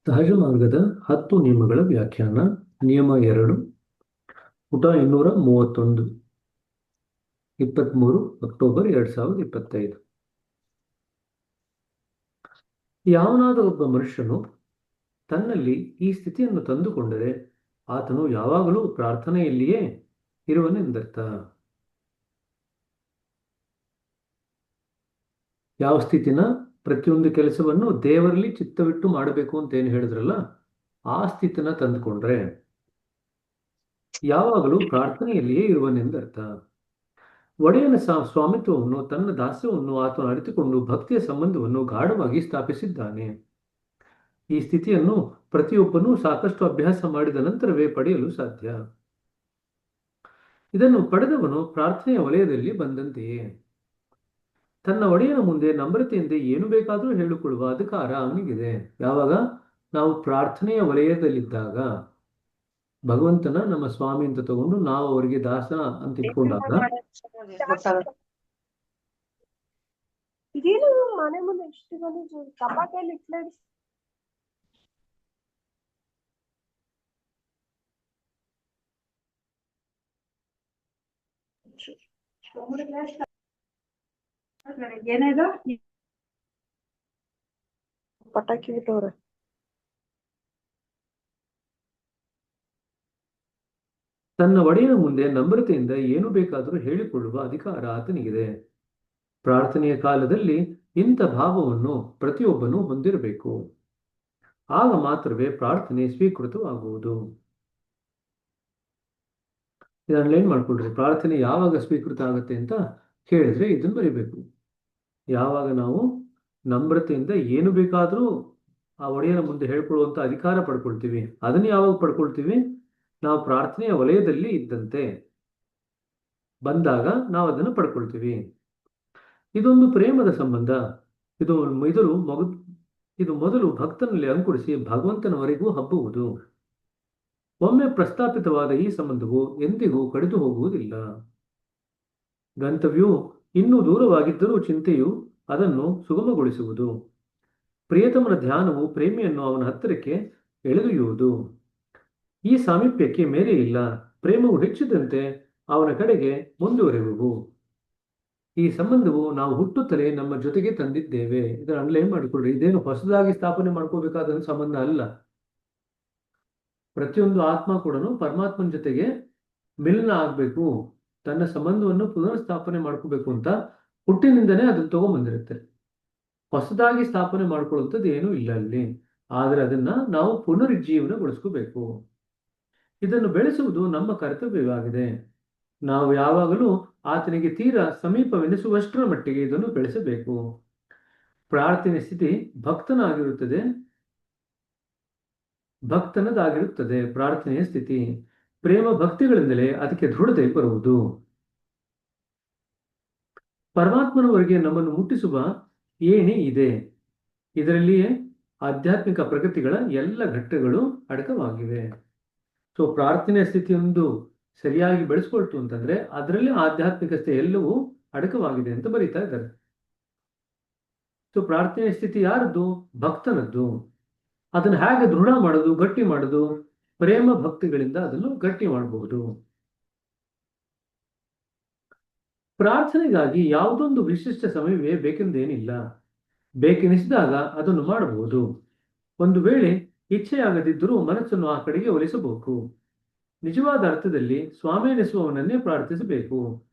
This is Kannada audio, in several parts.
ಸಹಜ ಮಾರ್ಗದ 10 ನಿಯಮಗಳ ವ್ಯಾಖ್ಯಾನ. ನಿಯಮ 2, ಪುಟ 231, 23 ಅಕ್ಟೋಬರ್ 2025. ಯಾವನಾದ ಒಬ್ಬ ಮನುಷ್ಯನು ತನ್ನಲ್ಲಿ ಈ ಸ್ಥಿತಿಯನ್ನು ತಂದುಕೊಂಡರೆ ಆತನು ಯಾವಾಗಲೂ ಪ್ರಾರ್ಥನೆಯಲ್ಲಿಯೇ ಇರುವನೆಂದರ್ಥ. ಯಾವ ಸ್ಥಿತಿನ? ಪ್ರತಿಯೊಂದು ಕೆಲಸವನ್ನು ದೇವರಲ್ಲಿ ಚಿತ್ತವಿಟ್ಟು ಮಾಡಬೇಕು ಅಂತ ಏನು ಹೇಳಿದ್ರಲ್ಲ, ಆ ಸ್ಥಿತಿನ ತಂದುಕೊಂಡ್ರೆ ಯಾವಾಗಲೂ ಪ್ರಾರ್ಥನೆಯಲ್ಲಿಯೇ ಇರುವನೆಂದರ್ಥ. ಒಡೆಯನ ಸ್ವಾಮಿತ್ವವನ್ನು, ತನ್ನ ದಾಸ್ಯವನ್ನು ಆತನು ಅರಿತುಕೊಂಡು ಭಕ್ತಿಯ ಸಂಬಂಧವನ್ನು ಗಾಢವಾಗಿ ಸ್ಥಾಪಿಸಿದ್ದಾನೆ. ಈ ಸ್ಥಿತಿಯನ್ನು ಪ್ರತಿಯೊಬ್ಬನೂ ಸಾಕಷ್ಟು ಅಭ್ಯಾಸ ಮಾಡಿದ ನಂತರವೇ ಪಡೆಯಲು ಸಾಧ್ಯ. ಇದನ್ನು ಪಡೆದವನು ಪ್ರಾರ್ಥನೆಯ ವಲಯದಲ್ಲಿ ಬಂದಂತೆಯೇ. ತನ್ನ ಒಡೆಯನ ಮುಂದೆ ನಮ್ರತೆಯಿಂದ ಏನು ಬೇಕಾದರೂ ಹೇಳಿಕೊಳ್ಳುವ ಅಧಿಕಾರ ಅವನಿಗಿದೆ. ಯಾವಾಗ? ನಾವು ಪ್ರಾರ್ಥನೆಯ ವಲಯದಲ್ಲಿದ್ದಾಗ, ಭಗವಂತನ ನಮ್ಮ ಸ್ವಾಮಿ ಅಂತ ತಗೊಂಡು ನಾವು ಅವರಿಗೆ ದಾಸ ಅಂತ ಇಟ್ಕೊಂಡಾಗ, ಇದೇನು ಮನೆ ಮುಂದೆ ಎಷ್ಟು ಬಂದು ಕಪಾಟಲ್ಲಿ ಇಟ್ಲಾಡಿ ಏನಿದು ಪಟಾಕಿ ಬಿಟ್ಟವ್ರೆ. ತನ್ನ ಒಡೆಯನ ಮುಂದೆ ನಮ್ರತೆಯಿಂದ ಏನು ಬೇಕಾದರೂ ಹೇಳಿಕೊಳ್ಳುವ ಅಧಿಕಾರ ಆತನಿಗಿದೆ. ಪ್ರಾರ್ಥನೆಯ ಕಾಲದಲ್ಲಿ ಇಂಥ ಭಾವವನ್ನು ಪ್ರತಿಯೊಬ್ಬನೂ ಹೊಂದಿರಬೇಕು. ಆಗ ಮಾತ್ರವೇ ಪ್ರಾರ್ಥನೆ ಸ್ವೀಕೃತವಾಗುವುದು. ಇದನ್ನ ಏನ್ ಮಾಡ್ಕೊಳ್ರಿ, ಪ್ರಾರ್ಥನೆ ಯಾವಾಗ ಸ್ವೀಕೃತ ಆಗುತ್ತೆ ಅಂತ ಕೇಳಿದ್ರೆ ಇದನ್ನು ಬರಿಬೇಕು. ಯಾವಾಗ ನಾವು ನಮ್ರತೆಯಿಂದ ಏನು ಬೇಕಾದರೂ ಆ ಒಡೆಯನ ಮುಂದೆ ಹೇಳ್ಕೊಳ್ಳುವಂತ ಅಧಿಕಾರ ಪಡ್ಕೊಳ್ತೀವಿ. ಅದನ್ನು ಯಾವಾಗ ಪಡ್ಕೊಳ್ತೀವಿ? ನಾವು ಪ್ರಾರ್ಥನೆಯ ವಲಯದಲ್ಲಿ ಇದ್ದಂತೆ ಬಂದಾಗ ನಾವು ಅದನ್ನು ಪಡ್ಕೊಳ್ತೀವಿ. ಇದೊಂದು ಪ್ರೇಮದ ಸಂಬಂಧ. ಇದು ಮೊದಲು ಭಕ್ತನಲ್ಲಿ ಅಂಕುರಿಸಿ ಭಗವಂತನವರೆಗೂ ಹಬ್ಬುವುದು. ಒಮ್ಮೆ ಪ್ರಸ್ತಾಪಿತವಾದ ಈ ಸಂಬಂಧವು ಎಂದಿಗೂ ಕಡಿದು ಹೋಗುವುದಿಲ್ಲ. ಗಂತವ್ಯವು ಇನ್ನೂ ದೂರವಾಗಿದ್ದರೂ ಚಿಂತೆಯು ಅದನ್ನು ಸುಗಮಗೊಳಿಸುವುದು. ಪ್ರಿಯತಮನ ಧ್ಯಾನವು ಪ್ರೇಮಿಯನ್ನು ಅವನ ಹತ್ತಿರಕ್ಕೆ ಎಳೆದೊಯ್ಯುವುದು. ಈ ಸಾಮೀಪ್ಯಕ್ಕೆ ಮೇರೆ ಇಲ್ಲ. ಪ್ರೇಮವು ಹೆಚ್ಚಿದಂತೆ ಅವನ ಕಡೆಗೆ ಮುಂದುವರೆಯುವು. ಈ ಸಂಬಂಧವು ನಾವು ಹುಟ್ಟುತ್ತಲೇ ನಮ್ಮ ಜೊತೆಗೆ ತಂದಿದ್ದೇವೆ. ಇದನ್ನು ಅಂಡರ್ಲೈನ್ ಮಾಡಿಕೊಳ್ಳ್ರಿ. ಇದೇನು ಹೊಸದಾಗಿ ಸ್ಥಾಪನೆ ಮಾಡ್ಕೋಬೇಕಾದ ಸಂಬಂಧ ಅಲ್ಲ. ಪ್ರತಿಯೊಂದು ಆತ್ಮ ಕೂಡ ಪರಮಾತ್ಮನ ಜೊತೆಗೆ ಮಿಲನ ಆಗ್ಬೇಕು, ತನ್ನ ಸಂಬಂಧವನ್ನು ಪುನರ್ ಸ್ಥಾಪನೆ ಮಾಡ್ಕೋಬೇಕು ಅಂತ ಹುಟ್ಟಿನಿಂದನೇ ಅದನ್ನು ತಗೊಂಡ್ಬಂದಿರುತ್ತೆ. ಹೊಸದಾಗಿ ಸ್ಥಾಪನೆ ಮಾಡ್ಕೊಳ್ಳುವಂಥದ್ದು ಏನೂ ಇಲ್ಲ ಅಲ್ಲಿ. ಆದರೆ ಅದನ್ನ ನಾವು ಪುನರುಜ್ಜೀವನಗೊಳಿಸ್ಕೋಬೇಕು. ಇದನ್ನು ಬೆಳೆಸುವುದು ನಮ್ಮ ಕರ್ತವ್ಯವಾಗಿದೆ. ನಾವು ಯಾವಾಗಲೂ ಆತನಿಗೆ ತೀರಾ ಸಮೀಪವೆನಿಸುವಷ್ಟರ ಮಟ್ಟಿಗೆ ಇದನ್ನು ಬೆಳೆಸಬೇಕು. ಪ್ರಾರ್ಥನೆ ಸ್ಥಿತಿ ಭಕ್ತನದಾಗಿರುತ್ತದೆ. ಪ್ರಾರ್ಥನೆಯ ಸ್ಥಿತಿ ಪ್ರೇಮ ಭಕ್ತಿಗಳಿಂದಲೇ ಅದಕ್ಕೆ ದೃಢತೆ ಬರುವುದು. ಪರಮಾತ್ಮನವರೆಗೆ ನಮ್ಮನ್ನು ಮುಟ್ಟಿಸುವ ಏಣಿ ಇದೆ. ಇದರಲ್ಲಿಯೇ ಆಧ್ಯಾತ್ಮಿಕ ಪ್ರಗತಿಗಳ ಎಲ್ಲ ಘಟ್ಟಗಳು ಅಡಕವಾಗಿವೆ. ಸೊ ಪ್ರಾರ್ಥನೆಯ ಸ್ಥಿತಿಯೊಂದು ಸರಿಯಾಗಿ ಬೆಳೆಸ್ಕೊಳ್ತು ಅಂತಂದ್ರೆ ಅದರಲ್ಲಿ ಆಧ್ಯಾತ್ಮಿಕತೆ ಎಲ್ಲವೂ ಅಡಕವಾಗಿದೆ ಅಂತ ಬರೀತಾ ಇದ್ದಾರೆ. ಸೊ ಪ್ರಾರ್ಥನೆಯ ಸ್ಥಿತಿ ಯಾರದ್ದು? ಭಕ್ತನದ್ದು. ಅದನ್ನು ಹೇಗೆ ದೃಢ ಮಾಡೋದು, ಗಟ್ಟಿ ಮಾಡೋದು? ಪ್ರೇಮ ಭಕ್ತಿಗಳಿಂದ ಅದನ್ನು ಗಟ್ಟಿ ಮಾಡಬಹುದು. ಪ್ರಾರ್ಥನೆಗಾಗಿ ಯಾವುದೊಂದು ವಿಶಿಷ್ಟ ಸಮಯವೇ ಬೇಕೆಂದೇನಿಲ್ಲ. ಬೇಕೆನಿಸಿದಾಗ ಅದನ್ನು ಮಾಡಬಹುದು. ಒಂದು ವೇಳೆ ಇಚ್ಛೆಯಾಗದಿದ್ದರೂ ಮನಸ್ಸನ್ನು ಆ ಕಡೆಗೆ ಒಲಿಸಬೇಕು. ನಿಜವಾದ ಅರ್ಥದಲ್ಲಿ ಸ್ವಾಮಿಯೆನಿಸುವವನನ್ನೇ ಪ್ರಾರ್ಥಿಸಬೇಕು.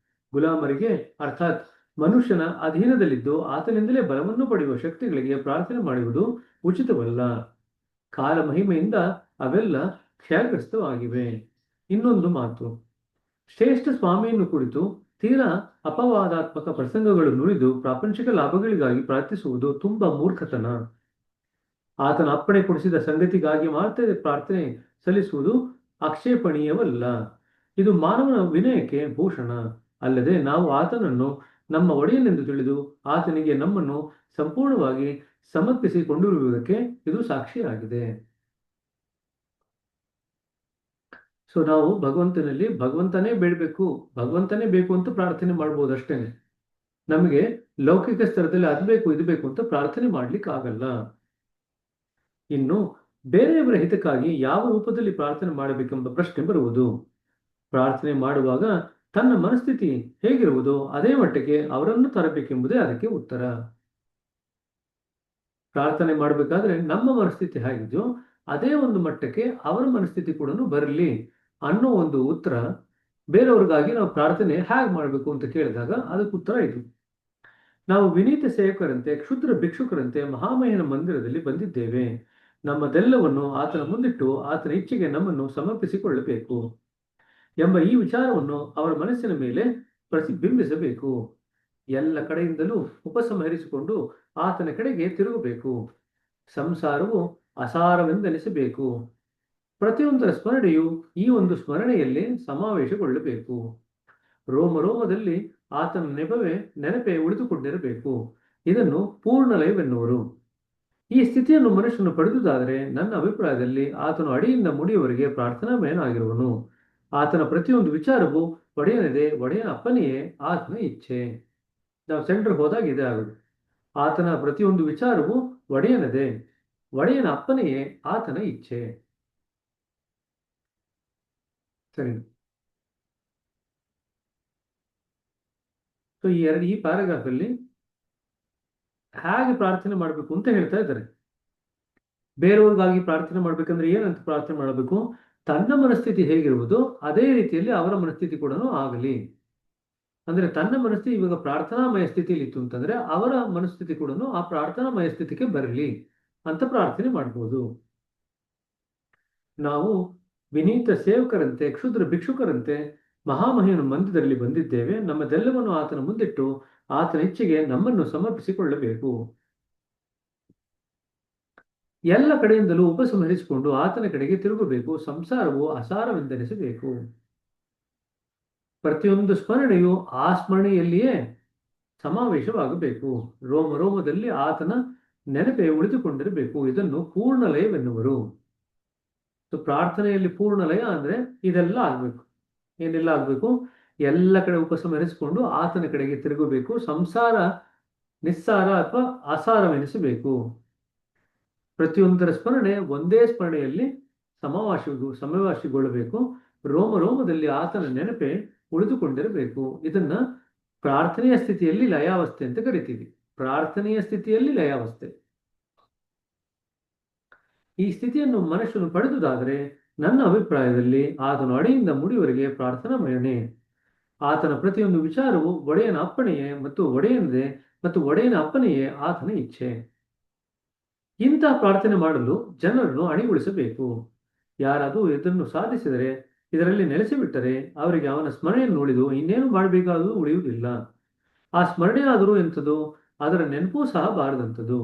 ಗುಲಾಮರಿಗೆ, ಅರ್ಥಾತ್ ಮನುಷ್ಯನ ಅಧೀನದಲ್ಲಿದ್ದು ಆತನಿಂದಲೇ ಬಲವನ್ನು ಪಡೆಯುವ ಶಕ್ತಿಗಳಿಗೆ ಪ್ರಾರ್ಥನೆ ಮಾಡುವುದು ಉಚಿತವಲ್ಲ. ಕಾಲ ಮಹಿಮೆಯಿಂದ ಅವೆಲ್ಲ ಕ್ಷಯಗ್ರಸ್ತವಾಗಿವೆ. ಇನ್ನೊಂದು ಮಾತು, ಶ್ರೇಷ್ಠ ಸ್ವಾಮಿಯನ್ನು ಕುರಿತು ತೀರಾ ಅಪವಾದಾತ್ಮಕ ಪ್ರಸಂಗಗಳು ನುಡಿದು ಪ್ರಾಪಂಚಿಕ ಲಾಭಗಳಿಗಾಗಿ ಪ್ರಾರ್ಥಿಸುವುದು ತುಂಬಾ ಮೂರ್ಖತನ. ಆತನ ಅಪ್ಪಣೆ ಕೊಡಿಸಿದ ಸಂಗತಿಗಾಗಿ ಮಾತ್ರ ಪ್ರಾರ್ಥನೆ ಸಲ್ಲಿಸುವುದು ಆಕ್ಷೇಪಣೀಯವಲ್ಲ. ಇದು ಮಾನವನ ವಿನಯಕ್ಕೆ ಭೂಷಣ. ಅಲ್ಲದೆ ನಾವು ಆತನನ್ನು ನಮ್ಮ ಒಡೆಯನೆಂದು ತಿಳಿದು ಆತನಿಗೆ ನಮ್ಮನ್ನು ಸಂಪೂರ್ಣವಾಗಿ ಸಮರ್ಪಿಸಿಕೊಂಡಿರುವುದಕ್ಕೆ ಇದು ಸಾಕ್ಷಿಯಾಗಿದೆ. ಸೊ ನಾವು ಭಗವಂತನಲ್ಲಿ ಭಗವಂತನೇ ಬೇಡಬೇಕು, ಭಗವಂತನೇ ಬೇಕು ಅಂತ ಪ್ರಾರ್ಥನೆ ಮಾಡ್ಬೋದು ಅಷ್ಟೇನೆ. ನಮಗೆ ಲೌಕಿಕ ಸ್ತರದಲ್ಲಿ ಅದು ಬೇಕು ಇದು ಬೇಕು ಅಂತ ಪ್ರಾರ್ಥನೆ ಮಾಡ್ಲಿಕ್ಕೆ ಆಗಲ್ಲ. ಇನ್ನು ಬೇರೆಯವರ ಹಿತಕ್ಕಾಗಿ ಯಾವ ರೂಪದಲ್ಲಿ ಪ್ರಾರ್ಥನೆ ಮಾಡಬೇಕೆಂಬ ಪ್ರಶ್ನೆ ಬರುವುದು. ಪ್ರಾರ್ಥನೆ ಮಾಡುವಾಗ ತನ್ನ ಮನಸ್ಥಿತಿ ಹೇಗಿರುವುದೋ ಅದೇ ಮಟ್ಟಕ್ಕೆ ಅವರನ್ನು ತರಬೇಕೆಂಬುದೇ ಅದಕ್ಕೆ ಉತ್ತರ. ಪ್ರಾರ್ಥನೆ ಮಾಡಬೇಕಾದ್ರೆ ನಮ್ಮ ಮನಸ್ಥಿತಿ ಹೇಗಿದೆಯೋ ಅದೇ ಒಂದು ಮಟ್ಟಕ್ಕೆ ಅವರ ಮನಸ್ಥಿತಿ ಕೂಡ ಬರಲಿ ಅನ್ನೋ ಒಂದು ಉತ್ತರ. ಬೇರೆಯವ್ರಿಗಾಗಿ ನಾವು ಪ್ರಾರ್ಥನೆ ಹೇಗೆ ಮಾಡಬೇಕು ಅಂತ ಕೇಳಿದಾಗ ಅದಕ್ಕೆ ಉತ್ತರ ಇದು. ನಾವು ವಿನೀತ ಸೇವಕರಂತೆ ಕ್ಷುದ್ರ ಭಿಕ್ಷುಕರಂತೆ ಮಹಾಮಹಿನ ಮಂದಿರದಲ್ಲಿ ಬಂದಿದ್ದೇವೆ. ನಮ್ಮದೆಲ್ಲವನ್ನು ಆತನ ಮುಂದಿಟ್ಟು ಆತನ ಇಚ್ಛೆಗೆ ನಮ್ಮನ್ನು ಸಮರ್ಪಿಸಿಕೊಳ್ಳಬೇಕು ಎಂಬ ಈ ವಿಚಾರವನ್ನು ಅವರ ಮನಸ್ಸಿನ ಮೇಲೆ ಪ್ರತಿಬಿಂಬಿಸಬೇಕು. ಎಲ್ಲ ಕಡೆಯಿಂದಲೂ ಉಪಸಂಹರಿಸಿಕೊಂಡು ಆತನ ಕಡೆಗೆ ತಿರುಗಬೇಕು. ಸಂಸಾರವು ಅಸಾರವೆಂದೆನಿಸಬೇಕು. ಪ್ರತಿಯೊಂದರ ಸ್ಮರಣೆಯು ಈ ಒಂದು ಸ್ಮರಣೆಯಲ್ಲಿ ಸಮಾವೇಶಗೊಳ್ಳಬೇಕು. ರೋಮದಲ್ಲಿ ಆತನ ನೆನಪೇ ಉಳಿದುಕೊಂಡಿರಬೇಕು. ಇದನ್ನು ಪೂರ್ಣಲಯವೆನ್ನುವರು. ಈ ಸ್ಥಿತಿಯನ್ನು ಮನುಷ್ಯನು ಪಡೆದುದಾದರೆ ನನ್ನ ಅಭಿಪ್ರಾಯದಲ್ಲಿ ಆತನು ಅಡಿಯಿಂದ ಮುಡಿಯವರೆಗೆ ಪ್ರಾರ್ಥನಾಮಯನಾಗಿರುವನು. ಆತನ ಪ್ರತಿಯೊಂದು ವಿಚಾರವು ಒಡೆಯನದೇ, ಒಡೆಯನ ಅಪ್ಪನೆಯೇ ಆತನ ಇಚ್ಛೆ. ನಾವು ಸೆಂಟ್ರ್ ಹೋದಾಗ ಇದೇ ಆಗುತ್ತೆ. ಆತನ ಪ್ರತಿಯೊಂದು ವಿಚಾರವು ಒಡೆಯನದೇ, ಒಡೆಯನ ಅಪ್ಪನೆಯೇ ಆತನ ಇಚ್ಛೆ. ಸರಿ. ಸೊ ಈ ಪ್ಯಾರಾಗ್ರಾಫ್ ಅಲ್ಲಿ ಹೇಗೆ ಪ್ರಾರ್ಥನೆ ಮಾಡಬೇಕು ಅಂತ ಹೇಳ್ತಾ ಇದ್ದಾರೆ. ಬೇರೆಯವ್ರಿಗಾಗಿ ಪ್ರಾರ್ಥನೆ ಮಾಡ್ಬೇಕಂದ್ರೆ ಏನಂತ ಪ್ರಾರ್ಥನೆ ಮಾಡಬೇಕು? ತನ್ನ ಮನಸ್ಥಿತಿ ಹೇಗಿರುವುದು ಅದೇ ರೀತಿಯಲ್ಲಿ ಅವರ ಮನಸ್ಥಿತಿ ಕೂಡ ಆಗಲಿ. ಅಂದ್ರೆ ತನ್ನ ಮನಸ್ಥಿತಿ ಇವಾಗ ಪ್ರಾರ್ಥನಾಮಯ ಸ್ಥಿತಿಯಲ್ಲಿ ಇತ್ತು ಅಂತಂದ್ರೆ ಅವರ ಮನಸ್ಥಿತಿ ಕೂಡ ಆ ಪ್ರಾರ್ಥನಾಮಯ ಸ್ಥಿತಿಗೆ ಬರಲಿ ಅಂತ ಪ್ರಾರ್ಥನೆ ಮಾಡ್ಬೋದು. ನಾವು ವಿನೀತ ಸೇವಕರಂತೆ ಕ್ಷುದ್ರ ಭಿಕ್ಷುಕರಂತೆ ಮಹಾಮಹಿನ ಮಂದಿರದಲ್ಲಿ ಬಂದಿದ್ದೇವೆ. ನಮ್ಮದೆಲ್ಲವನ್ನು ಆತನ ಮುಂದಿಟ್ಟು ಆತನ ಇಚ್ಛೆಗೆ ನಮ್ಮನ್ನು ಸಮರ್ಪಿಸಿಕೊಳ್ಳಬೇಕು. ಎಲ್ಲ ಕಡೆಯಿಂದಲೂ ಉಪಸಂಹರಿಸಿಕೊಂಡು ಆತನ ಕಡೆಗೆ ತಿರುಗಬೇಕು. ಸಂಸಾರವು ಅಸಾರವೆಂದೆನಿಸಬೇಕು. ಪ್ರತಿಯೊಂದು ಸ್ಮರಣೆಯು ಆ ಸ್ಮರಣೆಯಲ್ಲಿಯೇ ಸಮಾವೇಶವಾಗಬೇಕು. ರೋಮದಲ್ಲಿ ಆತನ ನೆನಪೇ ಉಳಿದುಕೊಂಡಿರಬೇಕು. ಇದನ್ನು ಪೂರ್ಣಲಯವೆನ್ನುವರು. ಪ್ರಾರ್ಥನೆಯಲ್ಲಿ ಪೂರ್ಣಲಯ ಅಂದ್ರೆ ಇದೆಲ್ಲ ಆಗ್ಬೇಕು. ಏನೆಲ್ಲ ಆಗ್ಬೇಕು? ಎಲ್ಲ ಕಡೆ ಉಪಸಂಹರಿಸಿಕೊಂಡು ಆತನ ಕಡೆಗೆ ತಿರುಗಬೇಕು. ಸಂಸಾರ ನಿಸ್ಸಾರ ಅಥವಾ ಅಸಾರವೆನಿಸಬೇಕು. ಪ್ರತಿಯೊಂದರ ಸ್ಮರಣೆ ಒಂದೇ ಸ್ಮರಣೆಯಲ್ಲಿ ಸಮವಾಸಿಗೊಳ್ಳಬೇಕು. ರೋಮದಲ್ಲಿ ಆತನ ನೆನಪೇ ಉಳಿದುಕೊಂಡಿರಬೇಕು. ಇದನ್ನ ಪ್ರಾರ್ಥನೆಯ ಸ್ಥಿತಿಯಲ್ಲಿ ಲಯಾವಸ್ಥೆ ಅಂತ ಕರಿತೀವಿ. ಪ್ರಾರ್ಥನೆಯ ಸ್ಥಿತಿಯಲ್ಲಿ ಲಯಾವಸ್ಥೆ. ಈ ಸ್ಥಿತಿಯನ್ನು ಮನುಷ್ಯನು ಪಡೆದುದಾದರೆ ನನ್ನ ಅಭಿಪ್ರಾಯದಲ್ಲಿ ಆತನು ಅಡಿಯಿಂದ ಮುಡಿಯವರೆಗೆ ಪ್ರಾರ್ಥನಾಮಯನೇ. ಆತನ ಪ್ರತಿಯೊಂದು ವಿಚಾರವು ಒಡೆಯನ ಅಪ್ಪಣೆಯೇ ಮತ್ತು ಒಡೆಯನದೇ ಮತ್ತು ಒಡೆಯನ ಅಪ್ಪನೆಯೇ ಆತನ ಇಚ್ಛೆ. ಇಂತಹ ಪ್ರಾರ್ಥನೆ ಮಾಡಲು ಜನರನ್ನು ಅಣಿಗೊಳಿಸಬೇಕು. ಯಾರಾದರೂ ಇದನ್ನು ಸಾಧಿಸಿದರೆ, ಇದರಲ್ಲಿ ನೆಲೆಸಿಬಿಟ್ಟರೆ ಅವರಿಗೆ ಅವನ ಸ್ಮರಣೆಯನ್ನು ಉಳಿದು ಇನ್ನೇನು ಮಾಡಬೇಕಾದರೂ ಉಳಿಯುವುದಿಲ್ಲ. ಆ ಸ್ಮರಣೆ ಆದರೂ ಎಂಥದ್ದು, ಅದರ ನೆನಪೂ ಸಹ ಬಾರದಂಥದ್ದು.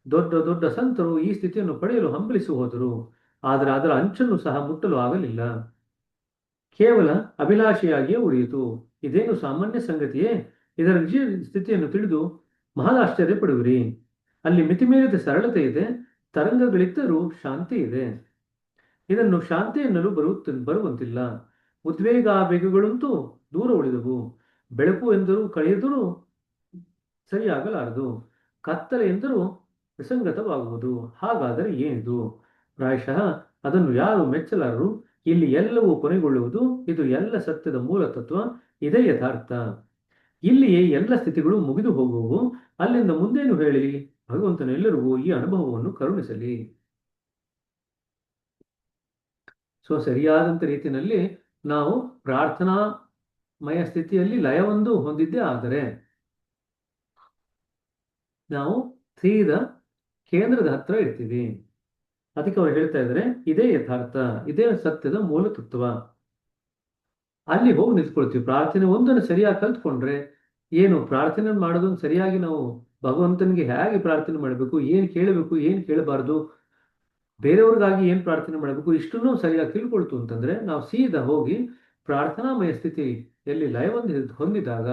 ದೊಡ್ಡ ದೊಡ್ಡ ಸಂತರು ಈ ಸ್ಥಿತಿಯನ್ನು ಪಡೆಯಲು ಹಂಬಲಿಸಿ ಹೋದರು, ಆದರೆ ಅದರ ಅಂಚನ್ನು ಸಹ ಮುಟ್ಟಲು ಆಗಲಿಲ್ಲ. ಕೇವಲ ಅಭಿಲಾಷೆಯಾಗಿಯೇ ಉಳಿಯಿತು. ಇದೇನು ಸಾಮಾನ್ಯ ಸಂಗತಿಯೇ? ಇದರ ನಿಜ ಸ್ಥಿತಿಯನ್ನು ತಿಳಿದು ಮಹಾದಾಶ್ಚರ್ಯ ಪಡುವಿರಿ. ಅಲ್ಲಿ ಮಿತಿಮೀರಿದ ಸರಳತೆ ಇದೆ, ತರಂಗಗಳಿದ್ದರೂ ಶಾಂತಿ ಇದೆ. ಇದನ್ನು ಶಾಂತಿ ಎನ್ನಲು ಬರುವಂತಿಲ್ಲ. ಉದ್ವೇಗಾವೇಗಗಳಂತೂ ದೂರ ಉಳಿದವು. ಬೆಳಕು ಎಂದರೂ ಕಳೆದರೂ ಸರಿಯಾಗಲಾರದು. ಕತ್ತಲೆ ಎಂದರೂ ವಿಸಂಗತವಾಗುವುದು. ಹಾಗಾದರೆ ಏನಿದು? ಪ್ರಾಯಶಃ ಅದನ್ನು ಯಾರು ಮೆಚ್ಚಲಾರರು. ಇಲ್ಲಿ ಎಲ್ಲವೂ ಕೊನೆಗೊಳ್ಳುವುದು. ಇದು ಎಲ್ಲ ಸತ್ಯದ ಮೂಲ ತತ್ವ. ಇದೇ ಯಥಾರ್ಥ. ಇಲ್ಲಿಯೇ ಎಲ್ಲ ಸ್ಥಿತಿಗಳು ಮುಗಿದು ಹೋಗುವು. ಅಲ್ಲಿಂದ ಮುಂದೇನು ಹೇಳಿ? ಭಗವಂತನು ಎಲ್ಲರಿಗೂ ಈ ಅನುಭವವನ್ನು ಕರುಣಿಸಲಿ. ಸರಿಯಾದಂತ ರೀತಿಯಲ್ಲಿ ನಾವು ಪ್ರಾರ್ಥನಾಮಯ ಸ್ಥಿತಿಯಲ್ಲಿ ಲಯವೊಂದು ಹೊಂದಿದ್ದೇ ಆದರೆ ನಾವು ಸೀದಾ ಕೇಂದ್ರದ ಹತ್ರ ಇರ್ತೀವಿ. ಅದಕ್ಕೆ ಅವ್ರು ಹೇಳ್ತಾ ಇದ್ದಾರೆ, ಇದೇ ಯಥಾರ್ಥ, ಇದೇ ಸತ್ಯದ ಮೂಲ ತತ್ವ. ಅಲ್ಲಿ ಹೋಗಿ ನಿಂತ್ಕೊಳ್ತೀವಿ. ಪ್ರಾರ್ಥನೆ ಒಂದನ್ನು ಸರಿಯಾಗಿ ಕಲ್ತ್ಕೊಂಡ್ರೆ ಏನು ಪ್ರಾರ್ಥನೆ ಮಾಡೋದನ್ನು ಸರಿಯಾಗಿ ನಾವು ಭಗವಂತನಿಗೆ ಹೇಗೆ ಪ್ರಾರ್ಥನೆ ಮಾಡಬೇಕು, ಏನ್ ಕೇಳಬೇಕು, ಏನ್ ಕೇಳಬಾರ್ದು, ಬೇರೆಯವ್ರಿಗಾಗಿ ಏನ್ ಪ್ರಾರ್ಥನೆ ಮಾಡಬೇಕು, ಇಷ್ಟನ್ನು ಸರಿಯಾಗಿ ತಿಳ್ಕೊಳ್ತು ಅಂತಂದ್ರೆ ನಾವು ಸೀದಾ ಹೋಗಿ ಪ್ರಾರ್ಥನಾಮಯ ಸ್ಥಿತಿಯಲ್ಲಿ ಲಯವೊಂದು ಹೊಂದಿದಾಗ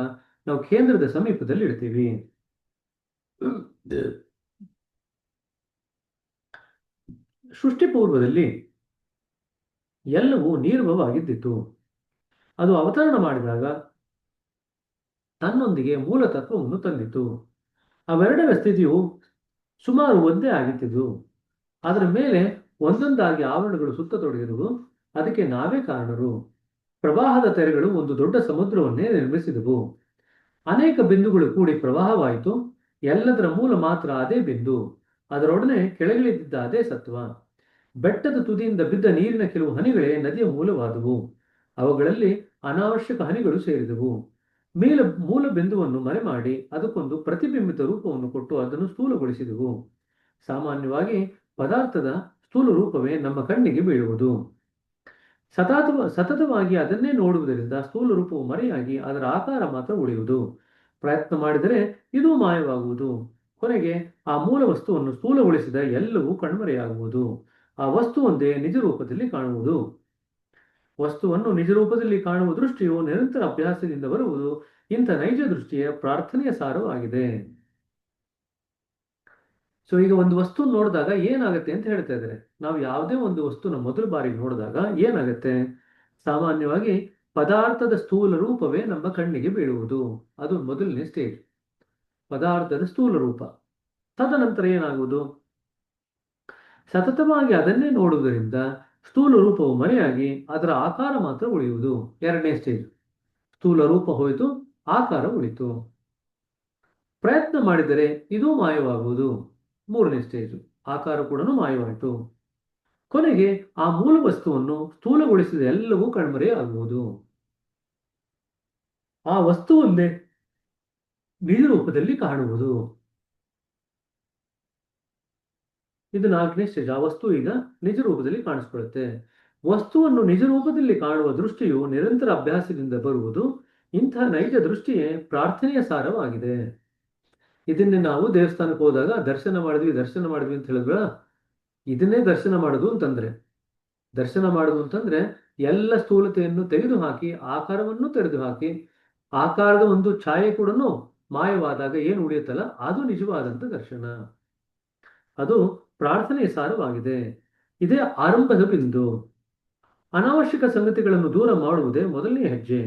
ನಾವು ಕೇಂದ್ರದ ಸಮೀಪದಲ್ಲಿ ಇರ್ತೀವಿ. ಸೃಷ್ಟಿ ಪೂರ್ವದಲ್ಲಿ ಎಲ್ಲವೂ ನಿರ್ಭವವಾಗಿದ್ದಿತು. ಅದು ಅವತರಣ ಮಾಡಿದಾಗ ತನ್ನೊಂದಿಗೆ ಮೂಲ ತತ್ವವನ್ನು ತಂದಿತು. ಅವೆರಡರ ಸ್ಥಿತಿಯು ಸುಮಾರು ಒಂದೇ ಆಗಿತ್ತು. ಅದರ ಮೇಲೆ ಒಂದೊಂದಾಗಿ ಆವರಣಗಳು ಸುತ್ತತೊಡಗಿದವು. ಅದಕ್ಕೆ ನಾವೇ ಕಾರಣರು. ಪ್ರವಾಹದ ತೆರೆಗಳು ಒಂದು ದೊಡ್ಡ ಸಮುದ್ರವನ್ನೇ ನಿರ್ಮಿಸಿದವು. ಅನೇಕ ಬಿಂದುಗಳು ಕೂಡಿ ಪ್ರವಾಹವಾಯಿತು. ಎಲ್ಲದರ ಮೂಲ ಮಾತ್ರ ಅದೇ ಬಿಂದು. ಅದರೊಡನೆ ಕೆಳಗಿಳಿದಿದ್ದ ಅದೇ ಸತ್ವ. ಬೆಟ್ಟದ ತುದಿಯಿಂದ ಬಿದ್ದ ನೀರಿನ ಕೆಲವು ಹನಿಗಳೇ ನದಿಯ ಮೂಲವಾದವು. ಅವುಗಳಲ್ಲಿ ಅನಾವಶ್ಯಕ ಹನಿಗಳು ಸೇರಿದವು. ಮೂಲ ಬಿಂದುವನ್ನು ಮರೆಮಾಡಿ ಅದಕ್ಕೊಂದು ಪ್ರತಿಬಿಂಬಿತ ರೂಪವನ್ನು ಕೊಟ್ಟು ಅದನ್ನು ಸ್ಥೂಲಗೊಳಿಸಿದವು. ಸಾಮಾನ್ಯವಾಗಿ ಪದಾರ್ಥದ ಸ್ಥೂಲ ರೂಪವೇ ನಮ್ಮ ಕಣ್ಣಿಗೆ ಬೀಳುವುದು. ಸತತವಾಗಿ ಅದನ್ನೇ ನೋಡುವುದರಿಂದ ಸ್ಥೂಲ ರೂಪವು ಮರೆಯಾಗಿ ಅದರ ಆಕಾರ ಮಾತ್ರ ಉಳಿಯುವುದು. ಪ್ರಯತ್ನ ಮಾಡಿದರೆ ಇದು ಮಾಯವಾಗುವುದು. ಕೊನೆಗೆ ಆ ಮೂಲ ವಸ್ತುವನ್ನು ಸ್ಥೂಲಗೊಳಿಸಿದ ಎಲ್ಲವೂ ಕಣ್ಮರೆಯಾಗುವುದು. ಆ ವಸ್ತು ಒಂದೇ ನಿಜ ರೂಪದಲ್ಲಿ ಕಾಣುವುದು. ವಸ್ತುವನ್ನು ನಿಜ ರೂಪದಲ್ಲಿ ಕಾಣುವ ದೃಷ್ಟಿಯು ನಿರಂತರ ಅಭ್ಯಾಸದಿಂದ ಬರುವುದು. ಇಂಥ ನೈಜ ದೃಷ್ಟಿಯ ಪ್ರಾರ್ಥನೆಯ ಸಾರವಾಗಿದೆ. ಸೊ ಈಗ ಒಂದು ವಸ್ತು ನೋಡಿದಾಗ ಏನಾಗುತ್ತೆ ಅಂತ ಹೇಳ್ತಾ ಇದ್ದಾರೆ. ನಾವು ಯಾವುದೇ ಒಂದು ವಸ್ತುನ ಮೊದಲ ಬಾರಿಗೆ ನೋಡಿದಾಗ ಏನಾಗುತ್ತೆ? ಸಾಮಾನ್ಯವಾಗಿ ಪದಾರ್ಥದ ಸ್ಥೂಲ ರೂಪವೇ ನಮ್ಮ ಕಣ್ಣಿಗೆ ಬೀಳುವುದು. ಅದು ಮೊದಲನೇ ಸ್ಟೇಜ್, ಪದಾರ್ಥದ ಸ್ಥೂಲ ರೂಪ. ತದನಂತರ ಏನಾಗುವುದು? ಸತತವಾಗಿ ಅದನ್ನೇ ನೋಡುವುದರಿಂದ ಸ್ಥೂಲ ರೂಪವು ಮರೆಯಾಗಿ ಅದರ ಆಕಾರ ಮಾತ್ರ ಉಳಿಯುವುದು. ಎರಡನೇ ಸ್ಟೇಜ್, ಸ್ಥೂಲ ರೂಪ ಹೋಯಿತು, ಆಕಾರ ಉಳಿತು. ಪ್ರಯತ್ನ ಮಾಡಿದರೆ ಇದು ಮಾಯವಾಗುವುದು. ಮೂರನೇ ಸ್ಟೇಜ್, ಆಕಾರ ಕೂಡ ಮಾಯವಾಯಿತು. ಕೊನೆಗೆ ಆ ಮೂಲ ವಸ್ತುವನ್ನು ಸ್ಥೂಲಗೊಳಿಸಿದ ಎಲ್ಲವೂ ಕಣ್ಮರೆಯಾಗುವುದು. ಆ ವಸ್ತು ಒಂದೇ ನಿಜ ರೂಪದಲ್ಲಿ ಕಾಣುವುದು. ಇದು ನಾಲ್ಕನೇ ಸ್ಟೇಜ್. ಆ ವಸ್ತು ಈಗ ನಿಜ ರೂಪದಲ್ಲಿ ಕಾಣಿಸ್ಕೊಳ್ಳುತ್ತೆ. ವಸ್ತುವನ್ನು ನಿಜ ರೂಪದಲ್ಲಿ ಕಾಣುವ ದೃಷ್ಟಿಯು ನಿರಂತರ ಅಭ್ಯಾಸದಿಂದ ಬರುವುದು. ಇಂತಹ ನೈಜ ದೃಷ್ಟಿಯೇ ಪ್ರಾರ್ಥನೆಯ ಸಾರವಾಗಿದೆ. ಇದನ್ನೇ ನಾವು ದೇವಸ್ಥಾನಕ್ಕೆ ಹೋದಾಗ ದರ್ಶನ ಮಾಡಿದ್ವಿ ಅಂತ ಹೇಳಿದ್ರ, ಇದನ್ನೇ ದರ್ಶನ ಮಾಡೋದು ಅಂತಂದ್ರೆ. ದರ್ಶನ ಮಾಡೋದು ಅಂತಂದ್ರೆ ಎಲ್ಲ ಸ್ಥೂಲತೆಯನ್ನು ತೆಗೆದುಹಾಕಿ ಆಕಾರವನ್ನು ತೆರೆದುಹಾಕಿ ಆಕಾರದ ಒಂದು ಛಾಯೆ ಕೂಡ ಮಾಯವಾದಾಗ ಏನು ಉಳಿಯುತ್ತಲ್ಲ ಅದು ನಿಜವಾದಂತ ದರ್ಶನ. ಅದು ಪ್ರಾರ್ಥನೆಯ ಸಾರವಾಗಿದೆ. ಇದೇ ಆರಂಭದ ಬಿಂದು. ಅನಾವಶ್ಯಕ ಸಂಗತಿಗಳನ್ನು ದೂರ ಮಾಡುವುದೇ ಮೊದಲನೇ ಹೆಜ್ಜೆ.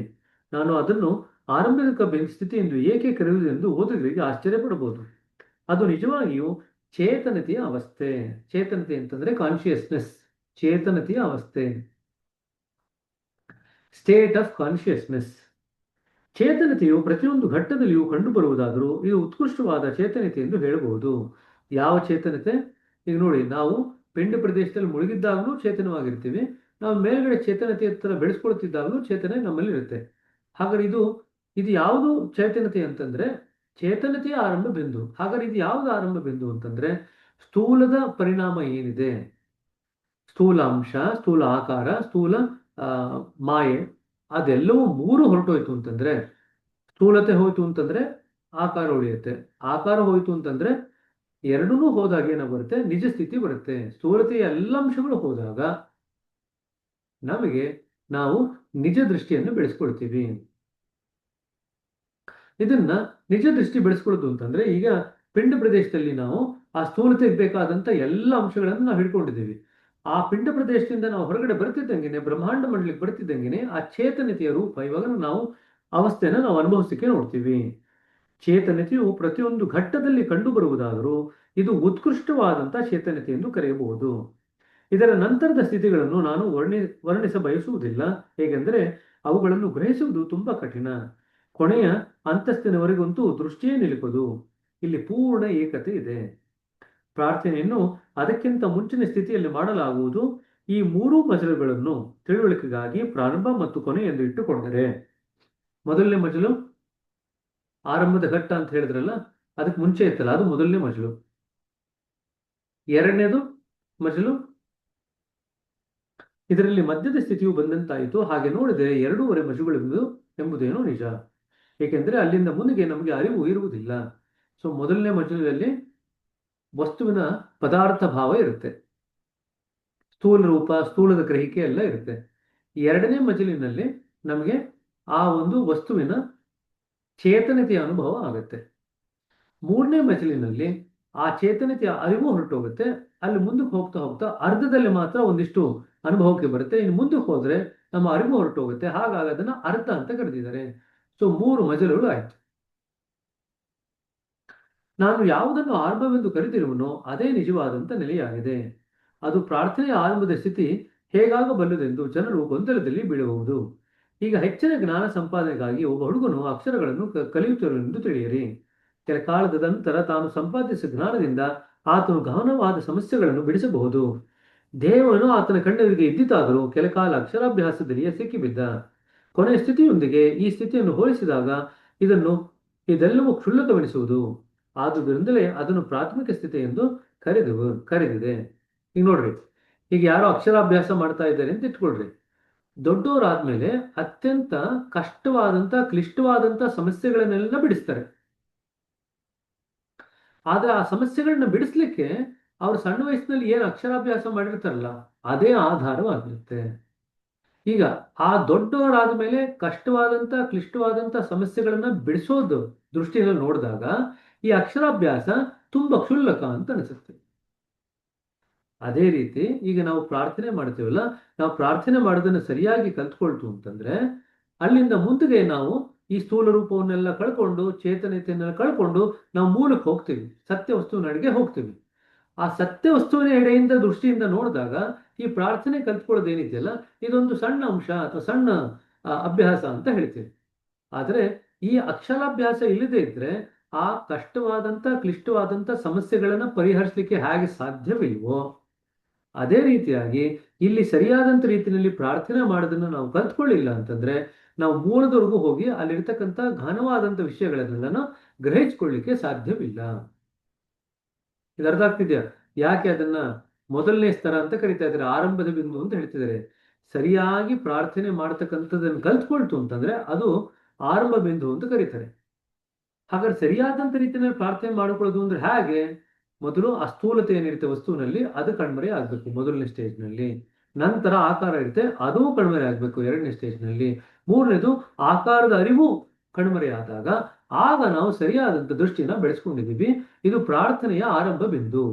ನಾನು ಅದನ್ನು ಆರಂಭಿಕ ಸ್ಥಿತಿ ಎಂದು ಏಕೆ ಕರೆಯುವುದೆಂದು ಓದುಗರಿಗೆ ಆಶ್ಚರ್ಯ ಪಡಬಹುದು. ಅದು ನಿಜವಾಗಿಯೂ ಚೇತನತೆಯ ಅವಸ್ಥೆ. ಚೇತನತೆ ಅಂತಂದ್ರೆ ಕಾನ್ಶಿಯಸ್ನೆಸ್, ಚೇತನತೆಯ ಅವಸ್ಥೆ, ಸ್ಟೇಟ್ ಆಫ್ ಕಾನ್ಶಿಯಸ್ನೆಸ್. ಚೇತನತೆಯು ಪ್ರತಿಯೊಂದು ಘಟ್ಟದಲ್ಲಿಯೂ ಕಂಡುಬರುವುದಾದರೂ ಇದು ಉತ್ಕೃಷ್ಟವಾದ ಚೇತನತೆ ಎಂದು ಹೇಳಬಹುದು. ಯಾವ ಚೇತನತೆ? ಈಗ ನೋಡಿ, ನಾವು ಪಿಂಡ ಪ್ರದೇಶದಲ್ಲಿ ಮುಳುಗಿದ್ದಾಗಲೂ ಚೇತನವಾಗಿರ್ತೀವಿ. ನಾವು ಮೇಲ್ಗಡೆ ಚೇತನತೆ ಹತ್ರ ಬೆಳೆಸ್ಕೊಳ್ತಿದ್ದಾಗಲೂ ಚೇತನ ನಮ್ಮಲ್ಲಿ ಇರುತ್ತೆ. ಹಾಗಾದ್ರೆ ಇದು ಯಾವುದು ಚೇತನತೆ ಅಂತಂದ್ರೆ ಚೇತನತೆಯ ಆರಂಭ ಬಿಂದು. ಹಾಗಾದ್ರೆ ಇದು ಯಾವುದು ಆರಂಭ ಬಿಂದು ಅಂತಂದ್ರೆ ಸ್ಥೂಲದ ಪರಿಣಾಮ ಏನಿದೆ, ಸ್ಥೂಲಾಂಶ, ಸ್ಥೂಲ ಆಕಾರ, ಸ್ಥೂಲ ಮಾಯೆ, ಅದೆಲ್ಲವೂ ಮೂರು ಹೊರಟೋಯ್ತು ಅಂತಂದ್ರೆ, ಸ್ಥೂಲತೆ ಹೋಯ್ತು ಅಂತಂದ್ರೆ ಆಕಾರ ಉಳಿಯುತ್ತೆ, ಆಕಾರ ಹೋಯ್ತು ಅಂತಂದ್ರೆ ಎರಡೂ ಹೋದಾಗ ಏನೋ ಬರುತ್ತೆ, ನಿಜ ಸ್ಥಿತಿ ಬರುತ್ತೆ. ಸ್ಥೂಲತೆಯ ಎಲ್ಲ ಅಂಶಗಳು ಹೋದಾಗ ನಾವು ನಿಜ ದೃಷ್ಟಿಯನ್ನು ಬೆಳೆಸ್ಕೊಳ್ತೀವಿ. ಇದನ್ನ ನಿಜ ದೃಷ್ಟಿ ಬೆಳೆಸ್ಕೊಳ್ಳೋದು ಅಂತಂದ್ರೆ, ಈಗ ಪಿಂಡ ಪ್ರದೇಶದಲ್ಲಿ ನಾವು ಆ ಸ್ಥೂಲತೆಗೆ ಬೇಕಾದಂತ ಎಲ್ಲ ಅಂಶಗಳನ್ನು ನಾವು ಹಿಡ್ಕೊಂಡಿದ್ದೀವಿ. ಆ ಪಿಂಡ ಪ್ರದೇಶದಿಂದ ನಾವು ಹೊರಗಡೆ ಬರ್ತಿದ್ದಂಗೆನೆ, ಬ್ರಹ್ಮಾಂಡ ಮಂಡಲಿಗೆ ಬರ್ತಿದ್ದಂಗೆನೆ ಆ ಚೇತನತೆಯ ರೂಪ ಇವಾಗ ನಾವು ಅವಸ್ಥೆನ ನಾವು ಅನುಭವಿಸಲಿಕ್ಕೆ ನೋಡ್ತೀವಿ. ಚೇತನತೆಯು ಪ್ರತಿಯೊಂದು ಘಟ್ಟದಲ್ಲಿ ಕಂಡು ಬರುವುದಾದರೂ ಇದು ಉತ್ಕೃಷ್ಟವಾದಂತ ಚೇತನತೆ ಎಂದು ಕರೆಯಬಹುದು. ಇದರ ನಂತರದ ಸ್ಥಿತಿಗಳನ್ನು ನಾನು ವರ್ಣಿಸ ಬಯಸುವುದಿಲ್ಲ, ಹೇಗೆಂದರೆ ಅವುಗಳನ್ನು ಗ್ರಹಿಸುವುದು ತುಂಬಾ ಕಠಿಣ. ಕೊನೆಯ ಅಂತಸ್ತಿನವರೆಗಂತೂ ದೃಷ್ಟಿಯೇ ನಿಲುಕದು. ಇಲ್ಲಿ ಪೂರ್ಣ ಏಕತೆ ಇದೆ. ಪ್ರಾರ್ಥನೆಯನ್ನು ಅದಕ್ಕಿಂತ ಮುಂಚಿನ ಸ್ಥಿತಿಯಲ್ಲಿ ಮಾಡಲಾಗುವುದು. ಈ ಮೂರೂ ಮಜಲುಗಳನ್ನು ತಿಳುವಳಿಕೆಗಾಗಿ ಪ್ರಾರಂಭ ಮತ್ತು ಕೊನೆ ಎಂದು ಇಟ್ಟುಕೊಂಡರೆ, ಮೊದಲನೇ ಮಜಲು ಆರಂಭದ ಘಟ್ಟ ಅಂತ ಹೇಳಿದ್ರಲ್ಲ, ಅದಕ್ಕೆ ಮುಂಚೆ ಇತ್ತಲ್ಲ, ಅದು ಮೊದಲನೇ ಮಜಲು. ಎರಡನೇದು ಮಜಲು, ಇದರಲ್ಲಿ ಮಧ್ಯದ ಸ್ಥಿತಿಯು ಬಂದಂತಾಯಿತು. ಹಾಗೆ ನೋಡಿದರೆ 2.5 ಮಜಲುಗಳು ಎಂಬುದೇನೋ ನಿಜ, ಏಕೆಂದರೆ ಅಲ್ಲಿಂದ ಮುಂದೆ ನಮಗೆ ಅರಿವು ಇರುವುದಿಲ್ಲ. ಸೊ ಮೊದಲನೇ ಮಜಲಲ್ಲಿ ವಸ್ತುವಿನ ಪದಾರ್ಥ ಭಾವ ಇರುತ್ತೆ, ಸ್ಥೂಲ ರೂಪ, ಸ್ಥೂಲದ ಗ್ರಹಿಕೆ ಎಲ್ಲ ಇರುತ್ತೆ. ಎರಡನೇ ಮಜಲಿನಲ್ಲಿ ನಮಗೆ ಆ ಒಂದು ವಸ್ತುವಿನ ಚೇತನತೆಯ ಅನುಭವ ಆಗುತ್ತೆ. ಮೂರನೇ ಮಜಲಿನಲ್ಲಿ ಆ ಚೇತನತೆಯ ಅರಿವು ಹೊರಟೋಗುತ್ತೆ. ಅಲ್ಲಿ ಮುಂದಕ್ಕೆ ಹೋಗ್ತಾ ಹೋಗ್ತಾ ಅರ್ಧದಲ್ಲಿ ಮಾತ್ರ ಒಂದಿಷ್ಟು ಅನುಭವಕ್ಕೆ ಬರುತ್ತೆ. ಇನ್ನು ಮುಂದಕ್ಕೆ ಹೋದ್ರೆ ನಮ್ಮ ಅರಿವು ಹೊರಟೋಗುತ್ತೆ. ಹಾಗಾಗಿ ಅದನ್ನ ಅರ್ಥ ಅಂತ ಕರೆದಿದ್ದಾರೆ. ಸೊ 3 ಮಜಲುಗಳು ಆಯ್ತು. ನಾನು ಯಾವುದನ್ನು ಆರಂಭವೆಂದು ಕರೆದಿರುವನೋ ಅದೇ ನಿಜವಾದಂತ ನೆಲೆಯಾಗಿದೆ. ಅದು ಪ್ರಾರ್ಥನೆಯ ಆರಂಭದ ಸ್ಥಿತಿ ಹೇಗಾಗಬಲ್ಲದೆಂದು ಜನರು ಗೊಂದಲದಲ್ಲಿ ಬೀಳಬಹುದು. ಈಗ ಹೆಚ್ಚಿನ ಜ್ಞಾನ ಸಂಪಾದನೆಗಾಗಿ ಒಬ್ಬ ಹುಡುಗನು ಅಕ್ಷರಗಳನ್ನು ಕಲಿಯುತ್ತಿರುವೆಂದು ತಿಳಿಯಿರಿ. ಕೆಲ ಕಾಲದ ನಂತರ ತಾನು ಸಂಪಾದಿಸಿದ ಜ್ಞಾನದಿಂದ ಆತನು ಗಹನವಾದ ಸಮಸ್ಯೆಗಳನ್ನು ಬಿಡಿಸಬಹುದು. ದೇವನು ಆತನ ಕಣ್ಣೆದುರಿಗೆ ಇದ್ದಿತಾದರೂ ಕೆಲ ಕಾಲ ಅಕ್ಷರಾಭ್ಯಾಸದಲ್ಲಿಯೇ ಸಿಕ್ಕಿಬಿದ್ದ. ಕೊನೆಯ ಸ್ಥಿತಿಯೊಂದಿಗೆ ಈ ಸ್ಥಿತಿಯನ್ನು ಹೋಲಿಸಿದಾಗ ಇದೆಲ್ಲವೂ ಕ್ಷುಲ್ಲಕವೆನಿಸುವುದು. ಆದುದರಿಂದಲೇ ಅದನ್ನು ಪ್ರಾಥಮಿಕ ಸ್ಥಿತಿ ಎಂದು ಕರೆದಿದೆ. ಈಗ ನೋಡ್ರಿ, ಈಗ ಯಾರೋ ಅಕ್ಷರಾಭ್ಯಾಸ ಮಾಡ್ತಾ ಇದ್ದಾರೆ ಅಂತ ಇಟ್ಕೊಳ್ರಿ. ದೊಡ್ಡವರಾದ್ಮೇಲೆ ಅತ್ಯಂತ ಕಷ್ಟವಾದಂತ ಕ್ಲಿಷ್ಟವಾದಂತ ಸಮಸ್ಯೆಗಳನ್ನೆಲ್ಲ ಬಿಡಿಸ್ತಾರೆ. ಆದ್ರೆ ಆ ಸಮಸ್ಯೆಗಳನ್ನ ಬಿಡಿಸ್ಲಿಕ್ಕೆ ಅವ್ರು ಸಣ್ಣ ವಯಸ್ಸಿನಲ್ಲಿ ಏನು ಅಕ್ಷರಾಭ್ಯಾಸ ಮಾಡಿರ್ತಾರಲ್ಲ ಅದೇ ಆಧಾರವಾಗಿರುತ್ತೆ. ಈಗ ಆ ದೊಡ್ಡವರಾದ ಮೇಲೆ ಕಷ್ಟವಾದಂತ ಕ್ಲಿಷ್ಟವಾದಂತ ಸಮಸ್ಯೆಗಳನ್ನ ಬಿಡಿಸೋದು ದೃಷ್ಟಿಯಲ್ಲಿ ನೋಡಿದಾಗ ಈ ಅಕ್ಷರಾಭ್ಯಾಸ ತುಂಬಾ ಕ್ಷುಲ್ಲಕ ಅಂತ ಅನಿಸುತ್ತೆ. ಅದೇ ರೀತಿ ಈಗ ನಾವು ಪ್ರಾರ್ಥನೆ ಮಾಡ್ತೀವಲ್ಲ, ನಾವು ಪ್ರಾರ್ಥನೆ ಮಾಡೋದನ್ನ ಸರಿಯಾಗಿ ಕಲ್ತ್ಕೊಳ್ತು ಅಂತಂದ್ರೆ ಅಲ್ಲಿಂದ ಮುಂದೆಗೆ ನಾವು ಈ ಸ್ಥೂಲ ರೂಪವನ್ನೆಲ್ಲ ಕಳ್ಕೊಂಡು ಚೇತನತೆಯನ್ನೆಲ್ಲ ಕಳ್ಕೊಂಡು ನಾವು ಮೂಲಕ್ಕೆ ಹೋಗ್ತೀವಿ, ಸತ್ಯ ವಸ್ತುವಿನ ಅಡಿಗೆ ಹೋಗ್ತೀವಿ. ಆ ಸತ್ಯ ವಸ್ತುವಿನ ಎಡೆಯಿಂದ ದೃಷ್ಟಿಯಿಂದ ನೋಡಿದಾಗ ಈ ಪ್ರಾರ್ಥನೆ ಕಲ್ತ್ಕೊಳ್ಳೋದೇನಿದೆಯಲ್ಲ ಇದೊಂದು ಸಣ್ಣ ಅಂಶ ಅಥವಾ ಸಣ್ಣ ಅಭ್ಯಾಸ ಅಂತ ಹೇಳ್ತೀವಿ. ಆದರೆ ಈ ಅಕ್ಷರಾಭ್ಯಾಸ ಇಲ್ಲದೆ ಇದ್ರೆ ಆ ಕಷ್ಟವಾದಂತ ಕ್ಲಿಷ್ಟವಾದಂತ ಸಮಸ್ಯೆಗಳನ್ನ ಪರಿಹರಿಸಲಿಕ್ಕೆ ಹೇಗೆ ಸಾಧ್ಯವಿಲ್ವೋ ಅದೇ ರೀತಿಯಾಗಿ ಇಲ್ಲಿ ಸರಿಯಾದಂತ ರೀತಿಯಲ್ಲಿ ಪ್ರಾರ್ಥನೆ ಮಾಡೋದನ್ನ ನಾವು ಕಲ್ತ್ಕೊಳ್ಳಿಲ್ಲ ಅಂತಂದ್ರೆ ನಾವು ಮೂಲದವರೆಗೂ ಹೋಗಿ ಅಲ್ಲಿರ್ತಕ್ಕಂಥ ಘನವಾದಂತ ವಿಷಯಗಳನ್ನೆಲ್ಲ ಗ್ರಹಿಸ್ಕೊಳ್ಳಿಕ್ಕೆ ಸಾಧ್ಯವಿಲ್ಲ. ಇದು ಅರ್ಥ ಆಗ್ತಿದ್ಯಾ? ಯಾಕೆ ಅದನ್ನ ಮೊದಲನೇ ಸ್ತರ ಅಂತ ಕರಿತಾ ಇದ್ದಾರೆ, ಆರಂಭದ ಬಿಂದು ಅಂತ ಹೇಳ್ತಿದ್ದಾರೆ. ಸರಿಯಾಗಿ ಪ್ರಾರ್ಥನೆ ಮಾಡ್ತಕ್ಕಂಥದ್ದನ್ನು ಕಲ್ತ್ಕೊಳ್ತು ಅಂತಂದ್ರೆ ಅದು ಆರಂಭ ಬಿಂದು ಅಂತ ಕರೀತಾರೆ. ಹಾಗಾದ್ರೆ ಸರಿಯಾದಂತ ರೀತಿಯಲ್ಲಿ ಪ್ರಾರ್ಥನೆ ಮಾಡಿಕೊಳ್ಳೋದು ಅಂದ್ರೆ ಹೇಗೆ? ಮೊದಲು ಆ ಸ್ಥೂಲತೆ ಏನಿರುತ್ತೆ ವಸ್ತುವಿನಲ್ಲಿ ಅದು ಕಣ್ಮರೆ ಆಗ್ಬೇಕು ಮೊದಲನೇ ಸ್ಟೇಜ್ನಲ್ಲಿ. ನಂತರ ಆಕಾರ ಇರುತ್ತೆ, ಅದೂ ಕಣ್ಮರೆ ಆಗ್ಬೇಕು ಎರಡನೇ ಸ್ಟೇಜ್ನಲ್ಲಿ. ಮೂರನೇದು ಆಕಾರದ ಅರಿವು ಕಣ್ಮರೆ ಆದಾಗ ಆಗ ನಾವು ಸರಿಯಾದಂತ ದೃಷ್ಟಿನ ಬೆಳೆಸ್ಕೊಂಡಿದ್ದೀವಿ. ಇದು ಪ್ರಾರ್ಥನೆಯ ಆರಂಭ ಬಿಂದು.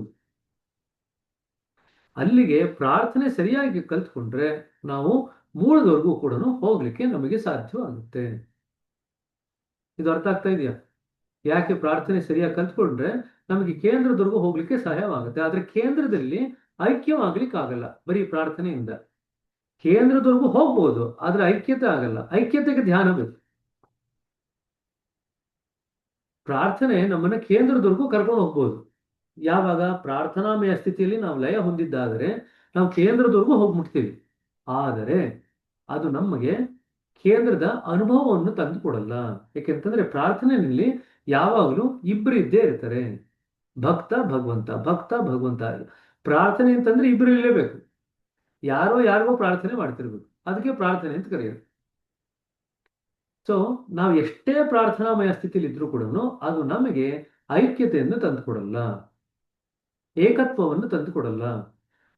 ಅಲ್ಲಿಗೆ ಪ್ರಾರ್ಥನೆ ಸರಿಯಾಗಿ ಕಲ್ತ್ಕೊಂಡ್ರೆ ನಾವು ಮೂಲದವರೆಗೂ ಕೂಡ ಹೋಗ್ಲಿಕ್ಕೆ ನಮಗೆ ಸಾಧ್ಯವಾಗುತ್ತೆ. ಇದು ಅರ್ಥ ಆಗ್ತಾ ಇದೆಯಾ? ಯಾಕೆ ಪ್ರಾರ್ಥನೆ ಸರಿಯಾಗಿ ಕಲ್ತ್ಕೊಂಡ್ರೆ ನಮಗೆ ಕೇಂದ್ರದವರೆಗೂ ಹೋಗ್ಲಿಕ್ಕೆ ಸಹಾಯವಾಗುತ್ತೆ. ಆದ್ರೆ ಕೇಂದ್ರದಲ್ಲಿ ಐಕ್ಯವಾಗ್ಲಿಕ್ಕೆ ಆಗಲ್ಲ ಬರೀ ಪ್ರಾರ್ಥನೆಯಿಂದ. ಕೇಂದ್ರದವರೆಗೂ ಹೋಗ್ಬೋದು ಆದ್ರೆ ಐಕ್ಯತೆ ಆಗಲ್ಲ. ಐಕ್ಯತೆಗೆ ಧ್ಯಾನ ಬೇಕು. ಪ್ರಾರ್ಥನೆ ನಮ್ಮನ್ನ ಕೇಂದ್ರದವರೆಗೂ ಕರ್ಕೊಂಡು ಹೋಗ್ಬೋದು. ಯಾವಾಗ ಪ್ರಾರ್ಥನಾಮಯ ಸ್ಥಿತಿಯಲ್ಲಿ ನಾವು ಲಯ ಹೊಂದಿದ್ದಾದರೆ ನಾವು ಕೇಂದ್ರದವರೆಗೂ ಹೋಗ್ಬಿಡ್ತೀವಿ. ಆದರೆ ಅದು ನಮಗೆ ಕೇಂದ್ರದ ಅನುಭವವನ್ನು ತಂದು ಕೊಡಲ್ಲ. ಯಾಕೆಂತಂದ್ರೆ ಪ್ರಾರ್ಥನೆಯಲ್ಲಿ ಯಾವಾಗಲೂ ಇಬ್ಬರು ಇದ್ದೇ ಇರ್ತಾರೆ, ಭಕ್ತ ಭಗವಂತ, ಭಕ್ತ ಭಗವಂತ. ಪ್ರಾರ್ಥನೆ ಅಂತಂದ್ರೆ ಇಬ್ಬರು ಇರಲೇಬೇಕು. ಯಾರೋ ಯಾರಿಗೋ ಪ್ರಾರ್ಥನೆ ಮಾಡ್ತಿರ್ಬೇಕು, ಅದಕ್ಕೆ ಪ್ರಾರ್ಥನೆ ಅಂತ ಕರೆಯೋದು. ಸೊ ನಾವು ಎಷ್ಟೇ ಪ್ರಾರ್ಥನಾಮಯ ಸ್ಥಿತಿಯಲ್ಲಿ ಇದ್ರೂ ಕೂಡ ಅದು ನಮಗೆ ಐಕ್ಯತೆಯನ್ನು ತಂದುಕೊಡಲ್ಲ, ಏಕತ್ವವನ್ನು ತಂದುಕೊಡಲ್ಲ.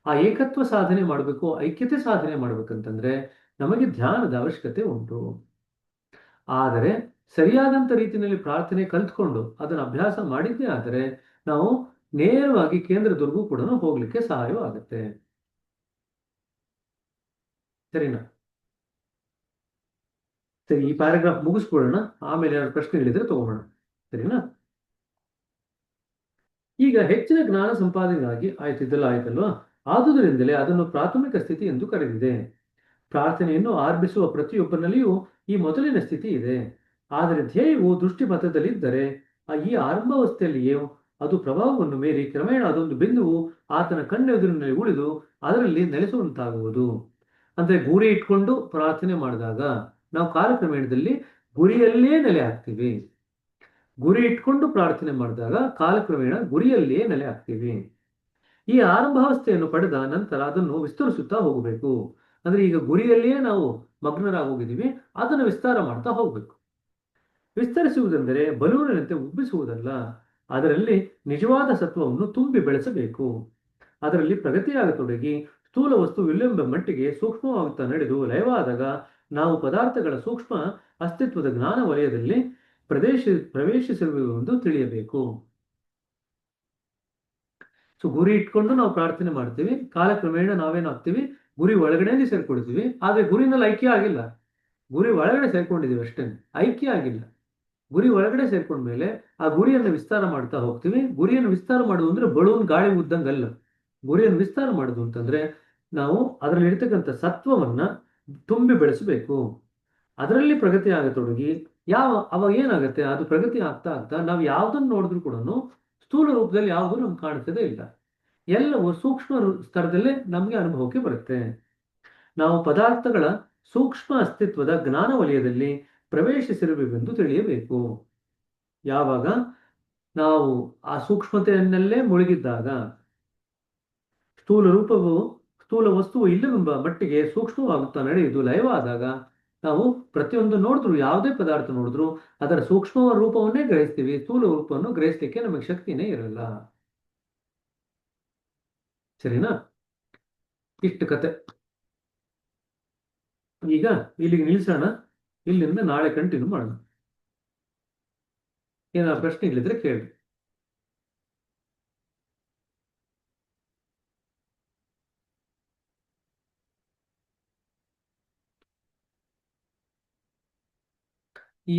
ಆ ಏಕತ್ವ ಸಾಧನೆ ಮಾಡಬೇಕು, ಐಕ್ಯತೆ ಸಾಧನೆ ಮಾಡ್ಬೇಕಂತಂದ್ರೆ ನಮಗೆ ಧ್ಯಾನದ ಅವಶ್ಯಕತೆ ಉಂಟು. ಆದರೆ ಸರಿಯಾದಂತ ರೀತಿಯಲ್ಲಿ ಪ್ರಾರ್ಥನೆ ಕಲ್ತ್ಕೊಂಡು ಅದನ್ನು ಅಭ್ಯಾಸ ಮಾಡಿದ್ದೇ ಆದರೆ ನಾವು ನೇರವಾಗಿ ಕೇಂದ್ರದವರೆಗೂ ಕೂಡ ಹೋಗ್ಲಿಕ್ಕೆ ಸಹಾಯವಾಗುತ್ತೆ. ಸರಿನಾ? ಸರಿ, ಈ ಪ್ಯಾರಾಗ್ರಾಫ್ ಮುಗಿಸ್ಕೊಳ್ಳೋಣ, ಆಮೇಲೆ ಯಾರು ಪ್ರಶ್ನೆಗಳಿದ್ರೆ ತಗೋಣ. ಸರಿನಾ? ಈಗ ಹೆಚ್ಚಿನ ಜ್ಞಾನ ಸಂಪಾದನೆಗಾಗಿ ಇದೆಲ್ಲ ಆಯ್ತಲ್ವಾ? ಆದುದರಿಂದಲೇ ಅದನ್ನು ಪ್ರಾಥಮಿಕ ಸ್ಥಿತಿ ಎಂದು ಕರೆದಿದೆ. ಪ್ರಾರ್ಥನೆಯನ್ನು ಆರಂಭಿಸುವ ಪ್ರತಿಯೊಬ್ಬನಲ್ಲಿಯೂ ಈ ಮೊದಲಿನ ಸ್ಥಿತಿ ಇದೆ. ಆದರೆ ಧ್ಯೇಯವು ದೃಷ್ಟಿಪಥದಲ್ಲಿದ್ದರೆ ಈ ಆರಂಭಾವಸ್ಥೆಯಲ್ಲಿಯೇ ಅದು ಪ್ರಭಾವವನ್ನು ಮೀರಿ ಕ್ರಮೇಣ ಅದೊಂದು ಬಿಂದುವು ಆತನ ಕಣ್ಣೆದುರಿನಲ್ಲಿ ಉಳಿದು ಅದರಲ್ಲಿ ನೆಲೆಸುವಂತಾಗುವುದು. ಅಂದ್ರೆ ಗುರಿ ಇಟ್ಕೊಂಡು ಪ್ರಾರ್ಥನೆ ಮಾಡಿದಾಗ ನಾವು ಕಾಲಕ್ರಮೇಣದಲ್ಲಿ ಗುರಿಯಲ್ಲೇ ನೆಲೆ ಆಗ್ತೀವಿ. ಗುರಿ ಇಟ್ಕೊಂಡು ಪ್ರಾರ್ಥನೆ ಮಾಡಿದಾಗ ಕಾಲಕ್ರಮೇಣ ಗುರಿಯಲ್ಲಿಯೇ ನೆಲೆ ಆಗ್ತೀವಿ. ಈ ಆರಂಭಾವಸ್ಥೆಯನ್ನು ಪಡೆದ ನಂತರ ಅದನ್ನು ವಿಸ್ತರಿಸುತ್ತಾ ಹೋಗಬೇಕು. ಅಂದ್ರೆ ಈಗ ಗುರಿಯಲ್ಲಿಯೇ ನಾವು ಮಗ್ನರಾಗಿ ಹೋಗಿದ್ದೀವಿ, ಅದನ್ನು ವಿಸ್ತಾರ ಮಾಡ್ತಾ ಹೋಗ್ಬೇಕು. ವಿಸ್ತರಿಸುವುದೆಂದರೆ ಬಲೂನಿನಂತೆ ಉಬ್ಬಿಸುವುದಲ್ಲ, ಅದರಲ್ಲಿ ನಿಜವಾದ ಸತ್ವವನ್ನು ತುಂಬಿ ಬೆಳೆಸಬೇಕು. ಅದರಲ್ಲಿ ಪ್ರಗತಿಯಾಗತೊಡಗಿ ಸ್ಥೂಲ ವಸ್ತು ವಿಲ್ಲಂಬ ಮಟ್ಟಿಗೆ ಸೂಕ್ಷ್ಮವಾಗುತ್ತಾ ನಡೆದು ಲಯವಾದಾಗ ನಾವು ಪದಾರ್ಥಗಳ ಸೂಕ್ಷ್ಮ ಅಸ್ತಿತ್ವದ ಜ್ಞಾನ ವಲಯದಲ್ಲಿ ಪ್ರವೇಶಿಸಿರುವುದೆಂದು ತಿಳಿಯಬೇಕು. ಸೊ ಗುರಿ ಇಟ್ಕೊಂಡು ನಾವು ಪ್ರಾರ್ಥನೆ ಮಾಡ್ತೀವಿ, ಕಾಲಕ್ರಮೇಣ ನಾವೇನಾಗ್ತೀವಿ, ಗುರಿ ಒಳಗಡೆ ಸೇರ್ಕೊಳ್ತೀವಿ. ಆದ್ರೆ ಗುರಿನಲ್ಲಿ ಐಕ್ಯ ಆಗಿಲ್ಲ, ಗುರಿ ಒಳಗಡೆ ಸೇರ್ಕೊಂಡಿದೀವಿ ಅಷ್ಟೇ, ಐಕ್ಯ ಆಗಿಲ್ಲ. ಗುರಿ ಒಳಗಡೆ ಸೇರ್ಕೊಂಡ್ಮೇಲೆ ಆ ಗುರಿಯನ್ನು ವಿಸ್ತಾರ ಮಾಡ್ತಾ ಹೋಗ್ತೀವಿ. ಗುರಿಯನ್ನು ವಿಸ್ತಾರ ಮಾಡುವುದು ಅಂದ್ರೆ ಬಲೂನ್ ಗಾಳಿ ಉದ್ದಂಗಲ್ಲ, ಗುರಿಯನ್ನು ವಿಸ್ತಾರ ಮಾಡುದು ಅಂತಂದ್ರೆ ನಾವು ಅದರಲ್ಲಿ ಇರ್ತಕ್ಕಂಥ ಸತ್ವವನ್ನ ತುಂಬಿ ಬೆಳೆಸಬೇಕು. ಅದರಲ್ಲಿ ಪ್ರಗತಿ ಆಗತೊಡಗಿ ಅವಾಗ ಏನಾಗುತ್ತೆ, ಅದು ಪ್ರಗತಿ ಆಗ್ತಾ ಆಗ್ತಾ ನಾವು ಯಾವ್ದನ್ನು ನೋಡಿದ್ರು ಕೂಡ ಸ್ಥೂಲ ರೂಪದಲ್ಲಿ ಯಾವುದು ನಮ್ಗೆ ಕಾಣಿಸದೇ ಇಲ್ಲ. ಎಲ್ಲವೂ ಸೂಕ್ಷ್ಮ ಸ್ತರದಲ್ಲೇ ನಮಗೆ ಅನುಭವಕ್ಕೆ ಬರುತ್ತೆ. ನಾವು ಪದಾರ್ಥಗಳ ಸೂಕ್ಷ್ಮ ಅಸ್ತಿತ್ವದ ಜ್ಞಾನ ವಲಯದಲ್ಲಿ ಪ್ರವೇಶಿಸಿರಬೇಕೆಂದು ತಿಳಿಯಬೇಕು. ಯಾವಾಗ ನಾವು ಆ ಸೂಕ್ಷ್ಮತೆಯನ್ನಲ್ಲೇ ಮುಳುಗಿದ್ದಾಗ, ಸ್ಥೂಲ ರೂಪವು ಸ್ಥೂಲ ವಸ್ತುವು ಇಲ್ಲವೆಂಬ ಮಟ್ಟಿಗೆ ಸೂಕ್ಷ್ಮವಾಗುತ್ತಾ ನಡೆಯುವುದು ಲಯವಾದಾಗ ನಾವು ಪ್ರತಿಯೊಂದು ನೋಡಿದ್ರು, ಯಾವುದೇ ಪದಾರ್ಥ ನೋಡಿದ್ರು ಅದರ ಸೂಕ್ಷ್ಮ ರೂಪವನ್ನೇ ಗ್ರಹಿಸ್ತೀವಿ. ಸ್ಥೂಲ ರೂಪವನ್ನು ಗ್ರಹಿಸ್ಲಿಕ್ಕೆ ನಮಗೆ ಶಕ್ತಿನೇ ಇರಲ್ಲ. ಸರಿನಾ? ಇಷ್ಟು ಕತೆ. ಈಗ ಇಲ್ಲಿಗೆ ನಿಲ್ಸೋಣ. ಇಲ್ಲಿಂದ ನಾಳೆ ಕಂಟಿನ್ಯೂ ಮಾಡೋಣ. ಏನಾದ್ರು ಪ್ರಶ್ನೆಗಳಿದ್ರೆ ಕೇಳಿ. ಈ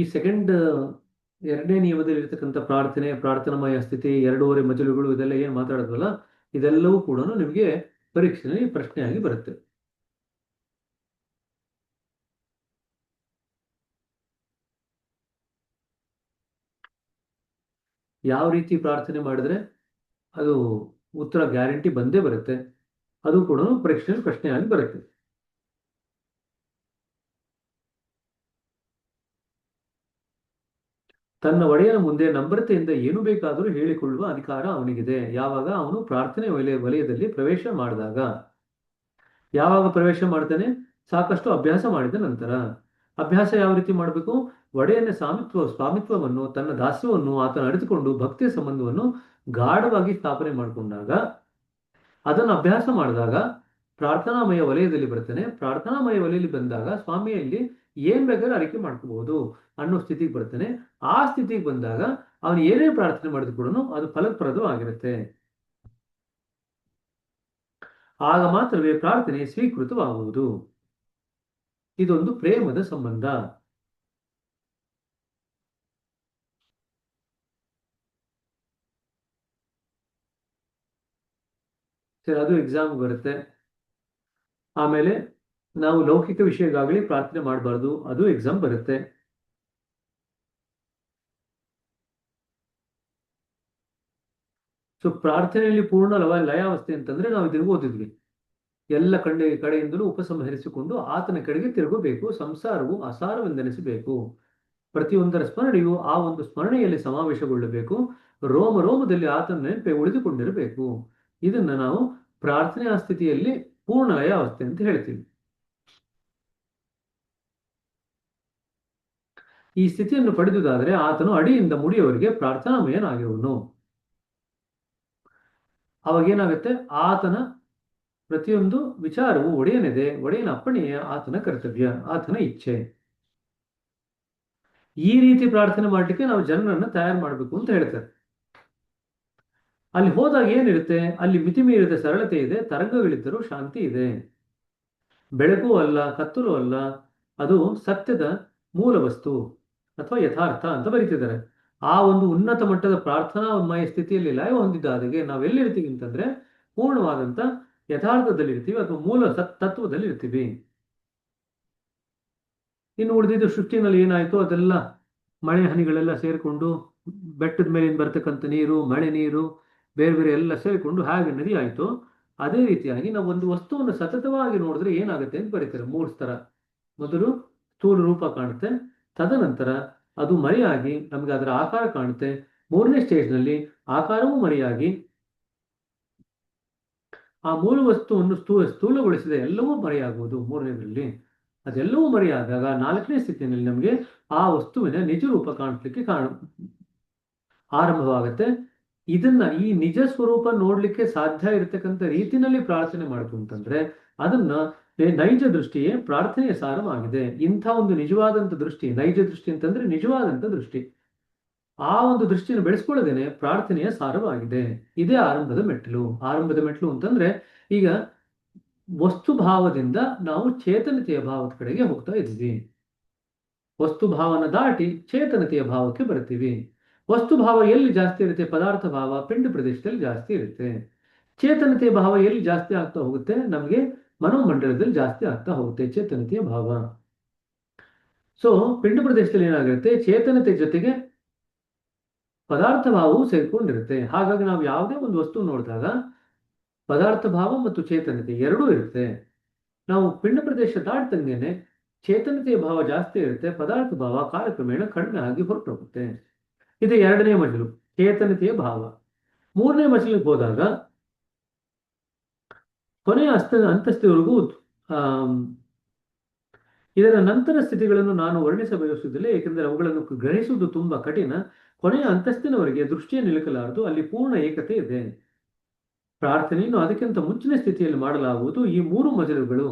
ಎರಡನೇ ನಿಯಮದಲ್ಲಿ ಇರ್ತಕ್ಕಂಥ ಪ್ರಾರ್ಥನೆ, ಪ್ರಾರ್ಥನಾಮಯ ಸ್ಥಿತಿ, ಎರಡೂವರೆ ಮಜಲುಗಳು, ಇದೆಲ್ಲ ಏನ್ ಮಾತಾಡಿದ್ವಲ್ಲ, ಇದೆಲ್ಲವೂ ಕೂಡ ನಿಮಗೆ ಪರೀಕ್ಷೆಯಲ್ಲಿ ಪ್ರಶ್ನೆಯಾಗಿ ಬರುತ್ತೆ. ಯಾವ ರೀತಿ ಪ್ರಾರ್ಥನೆ ಮಾಡಿದ್ರೆ ಅದು ಉತ್ತರ ಗ್ಯಾರಂಟಿ ಬಂದೇ ಬರುತ್ತೆ, ಅದು ಕೂಡ ಪರೀಕ್ಷೆಯಲ್ಲಿ ಪ್ರಶ್ನೆಯಾಗಿ ಬರುತ್ತೆ. ತನ್ನ ಒಡೆಯನ ಮುಂದೆ ನಮ್ರತೆಯಿಂದ ಏನು ಬೇಕಾದರೂ ಹೇಳಿಕೊಳ್ಳುವ ಅಧಿಕಾರ ಅವನಿಗಿದೆ. ಯಾವಾಗ ಅವನು ಪ್ರಾರ್ಥನೆ ವಲಯದಲ್ಲಿ ಪ್ರವೇಶ ಮಾಡಿದಾಗ. ಯಾವಾಗ ಪ್ರವೇಶ ಮಾಡ್ತಾನೆ? ಸಾಕಷ್ಟು ಅಭ್ಯಾಸ ಮಾಡಿದ ನಂತರ. ಅಭ್ಯಾಸ ಯಾವ ರೀತಿ ಮಾಡಬೇಕು? ಒಡೆಯನ ಸ್ವಾಮಿತ್ವವನ್ನು, ತನ್ನ ದಾಸ್ಯವನ್ನು ಆತನ ಅರಿತುಕೊಂಡು ಭಕ್ತಿಯ ಸಂಬಂಧವನ್ನು ಗಾಢವಾಗಿ ಸ್ಥಾಪನೆ ಮಾಡಿಕೊಂಡಾಗ, ಅದನ್ನು ಅಭ್ಯಾಸ ಮಾಡಿದಾಗ ಪ್ರಾರ್ಥನಾಮಯ ವಲಯದಲ್ಲಿ ಬರ್ತಾನೆ. ಪ್ರಾರ್ಥನಾಮಯ ವಲಯದಲ್ಲಿ ಬಂದಾಗ ಸ್ವಾಮಿಯಲ್ಲಿ ಏನ್ ಬೇಕಾದ್ರೂ ಅರಿಕೆ ಮಾಡ್ಕೋಬಹುದು ಅನ್ನೋ ಸ್ಥಿತಿಗೆ ಬರ್ತಾನೆ. ಆ ಸ್ಥಿತಿಗೆ ಬಂದಾಗ ಅವನು ಏನೇ ಪ್ರಾರ್ಥನೆ ಮಾಡಿದ್ರು ಕೂಡ ಅದು ಫಲಪ್ರದವಾಗಿರುತ್ತೆ. ಆಗ ಮಾತ್ರವೇ ಪ್ರಾರ್ಥನೆ ಸ್ವೀಕೃತವಾಗುವುದು. ಇದೊಂದು ಪ್ರೇಮದ ಸಂಬಂಧ. ಸರಿ, ಅದು ಎಕ್ಸಾಮ್ ಬರುತ್ತೆ. ಆಮೇಲೆ ನಾವು ಲೌಕಿಕ ವಿಷಯಕ್ಕಾಗಲಿ ಪ್ರಾರ್ಥನೆ ಮಾಡಬಾರ್ದು, ಅದು ಎಕ್ಸಾಮ್ ಬರುತ್ತೆ. ಸೊ ಪ್ರಾರ್ಥನೆಯಲ್ಲಿ ಪೂರ್ಣ ಲಯಾವಸ್ಥೆ ಅಂತಂದ್ರೆ ನಾವು ಇದನ್ನು ಓದಿದ್ವಿ. ಎಲ್ಲ ಕಡೆಯಿಂದಲೂ ಉಪಸಂಹರಿಸಿಕೊಂಡು ಆತನ ಕಡೆಗೆ ತಿರುಗಬೇಕು. ಸಂಸಾರವು ಅಸಾರವೆಂದೆನಿಸಬೇಕು. ಪ್ರತಿಯೊಂದರ ಸ್ಮರಣೆಯು ಆ ಒಂದು ಸ್ಮರಣೆಯಲ್ಲಿ ಸಮಾವೇಶಗೊಳ್ಳಬೇಕು. ರೋಮ ರೋಮದಲ್ಲಿ ಆತನ ನೆನಪೆ ಉಳಿದುಕೊಂಡಿರಬೇಕು. ಇದನ್ನ ನಾವು ಪ್ರಾರ್ಥನೆಯ ಸ್ಥಿತಿಯಲ್ಲಿ ಪೂರ್ಣ ಲಯಾವಸ್ಥೆ ಅಂತ ಹೇಳ್ತೀವಿ. ಈ ಸ್ಥಿತಿಯನ್ನು ಪಡೆದುದಾದರೆ ಆತನು ಅಡಿಯಿಂದ ಮುಡಿಯವರಿಗೆ ಪ್ರಾರ್ಥನಾಮಯನಾಗಿರುವನು. ಅವಾಗೇನಾಗುತ್ತೆ? ಆತನ ಪ್ರತಿಯೊಂದು ವಿಚಾರವು ಒಡೆಯನಿದೆ. ಒಡೆಯನ ಅಪ್ಪಣೆಯೇ ಆತನ ಕರ್ತವ್ಯ, ಆತನ ಇಚ್ಛೆ. ಈ ರೀತಿ ಪ್ರಾರ್ಥನೆ ಮಾಡಲಿಕ್ಕೆ ನಾವು ಜನರನ್ನ ತಯಾರು ಮಾಡಬೇಕು ಅಂತ ಹೇಳ್ತಾರೆ. ಅಲ್ಲಿ ಹೋದಾಗ ಏನಿರುತ್ತೆ? ಅಲ್ಲಿ ಮಿತಿಮೀರಿದ ಸರಳತೆ ಇದೆ, ತರಂಗಗಳಿದ್ದರೂ ಶಾಂತಿ ಇದೆ. ಬೆಳಕು ಅಲ್ಲ, ಕತ್ತಲು ಅಲ್ಲ, ಅದು ಸತ್ಯದ ಮೂಲ ವಸ್ತು ಅಥವಾ ಯಥಾರ್ಥ ಅಂತ ಬರೀತಿದ್ದಾರೆ. ಆ ಒಂದು ಉನ್ನತ ಮಟ್ಟದ ಪ್ರಾರ್ಥನಾಮಯ ಸ್ಥಿತಿಯಲ್ಲಿ ಲಯ ಹೊಂದಿದ್ದಾಗೆ ನಾವೆಲ್ಲಿರ್ತೀವಿ ಅಂತಂದ್ರೆ ಪೂರ್ಣವಾದಂತ ಯಥಾರ್ಥದಲ್ಲಿ ಇರ್ತೀವಿ ಅಥವಾ ಮೂಲ ತತ್ವದಲ್ಲಿ ಇರ್ತೀವಿ. ಇನ್ನು ಉಳಿದಿದ್ದು ಸೃಷ್ಟಿನಲ್ಲಿ ಏನಾಯ್ತು ಅದೆಲ್ಲ ಮಳೆ ಹನಿಗಳೆಲ್ಲ ಸೇರಿಕೊಂಡು ಬೆಟ್ಟದ ಮೇಲಿಂದ ಬರ್ತಕ್ಕಂಥ ನೀರು, ಮಳೆ ನೀರು, ಬೇರೆ ಬೇರೆ ಎಲ್ಲ ಸೇರಿಕೊಂಡು ಹಾಗೆ ನದಿ ಆಯ್ತು. ಅದೇ ರೀತಿಯಾಗಿ ನಾವು ಒಂದು ವಸ್ತುವನ್ನು ಸತತವಾಗಿ ನೋಡಿದ್ರೆ ಏನಾಗುತ್ತೆ ಅಂತ ಬರೀತಾರೆ. 3 ಸ್ತರ. ಮೊದಲು ಸ್ಥೂಲ ರೂಪ ಕಾಣುತ್ತೆ, ತದನಂತರ ಅದು ಮರೆಯಾಗಿ ನಮಗೆ ಅದರ ಆಕಾರ ಕಾಣುತ್ತೆ. 3ನೇ ಸ್ಟೇಜ್ನಲ್ಲಿ ಆಕಾರವೂ ಮರೆಯಾಗಿ ಆ ಮೂಲ ವಸ್ತುವನ್ನು ಸ್ಥೂಲಗೊಳಿಸಿದ ಎಲ್ಲವೂ ಮರೆಯಾಗುವುದು 3ನೇದರಲ್ಲಿ. ಅದೆಲ್ಲವೂ ಮರೆಯಾದಾಗ 4ನೇ ಸ್ಥಿತಿಯಲ್ಲಿ ನಮಗೆ ಆ ವಸ್ತುವಿನ ನಿಜ ರೂಪ ಕಾಣಿಸ್ಲಿಕ್ಕೆ ಆರಂಭವಾಗುತ್ತೆ. ಈ ನಿಜ ಸ್ವರೂಪ ನೋಡ್ಲಿಕ್ಕೆ ಸಾಧ್ಯ ಇರತಕ್ಕಂಥ ರೀತಿನಲ್ಲಿ ಪ್ರಾರ್ಥನೆ ಮಾಡ್ತು ಅಂತಂದ್ರೆ ಅದನ್ನ ನೈಜ ದೃಷ್ಟಿಯೇ ಪ್ರಾರ್ಥನೆಯ ಸಾರವಾಗಿದೆ. ಇಂಥ ಒಂದು ನಿಜವಾದಂಥ ದೃಷ್ಟಿ, ನೈಜ ದೃಷ್ಟಿ ಅಂತಂದ್ರೆ ನಿಜವಾದಂಥ ದೃಷ್ಟಿ, ಆ ಒಂದು ದೃಷ್ಟಿಯನ್ನು ಬೆಳೆಸ್ಕೊಳ್ಳೋದೇನೆ ಪ್ರಾರ್ಥನೆಯ ಸಾರವಾಗಿದೆ. ಇದೇ ಆರಂಭದ ಮೆಟ್ಟಿಲು. ಆರಂಭದ ಮೆಟ್ಟಿಲು ಅಂತಂದ್ರೆ ಈಗ ವಸ್ತು ಭಾವದಿಂದ ನಾವು ಚೇತನತೆಯ ಭಾವದ ಕಡೆಗೆ ಹೋಗ್ತಾ ಇದ್ದೀವಿ. ವಸ್ತು ಭಾವನ ದಾಟಿ ಚೇತನತೆಯ ಭಾವಕ್ಕೆ ಬರ್ತೀವಿ. ವಸ್ತು ಭಾವ ಎಲ್ಲಿ ಜಾಸ್ತಿ ಇರುತ್ತೆ? ಪದಾರ್ಥ ಭಾವ ಪಿಂಡ ಪ್ರದೇಶದಲ್ಲಿ ಜಾಸ್ತಿ ಇರುತ್ತೆ. ಚೇತನತೆಯ ಭಾವ ಎಲ್ಲಿ ಜಾಸ್ತಿ ಆಗ್ತಾ ಹೋಗುತ್ತೆ? ನಮಗೆ ಮನೋಮಂಡಲದಲ್ಲಿ ಜಾಸ್ತಿ ಆಗ್ತಾ ಹೋಗುತ್ತೆ ಚೇತನತೆಯ ಭಾವ. ಸೊ ಪಿಂಡ ಪ್ರದೇಶದಲ್ಲಿ ಏನಾಗಿರುತ್ತೆ, ಚೇತನತೆ ಜೊತೆಗೆ ಪದಾರ್ಥ ಭಾವವು ಸೇರ್ಕೊಂಡಿರುತ್ತೆ. ಹಾಗಾಗಿ ನಾವು ಯಾವುದೇ ಒಂದು ವಸ್ತು ನೋಡಿದಾಗ ಪದಾರ್ಥ ಭಾವ ಮತ್ತು ಚೇತನತೆ ಎರಡೂ ಇರುತ್ತೆ. ನಾವು ಪಿಂಡ ಪ್ರದೇಶ ದಾಟ್ದಂಗೆನೆ ಚೇತನತೆಯ ಭಾವ ಜಾಸ್ತಿ ಇರುತ್ತೆ, ಪದಾರ್ಥ ಭಾವ ಕಾಲಕ್ರಮೇಣ ಕಡಿಮೆ ಆಗಿ ಹೊರಟೋಗುತ್ತೆ. ಇದು ಎರಡನೇ ಮಜಲು, ಚೇತನತೆಯ ಭಾವ. ಮೂರನೇ ಮಜಲಿಗೆ ಹೋದಾಗ ಕೊನೆಯ ಅಂತಸ್ತಿವರೆಗೂ ಇದರ ನಂತರ ಸ್ಥಿತಿಗಳನ್ನು ನಾನು ವರ್ಣಿಸ ಬಯಸುವುದಿಲ್ಲ, ಏಕೆಂದರೆ ಅವುಗಳನ್ನು ಗ್ರಹಿಸುವುದು ತುಂಬಾ ಕಠಿಣ. ಕೊನೆಯ ಅಂತಸ್ತಿನವರೆಗೆ ದೃಷ್ಟಿಯ ನಿಲುಕಲಾರದು, ಅಲ್ಲಿ ಪೂರ್ಣ ಏಕತೆ ಇದೆ. ಪ್ರಾರ್ಥನೆಯನ್ನು ಅದಕ್ಕಿಂತ ಮುಂಚಿನ ಸ್ಥಿತಿಯಲ್ಲಿ ಮಾಡಲಾಗುವುದು. ಈ ಮೂರು ಮಜಲುಗಳು,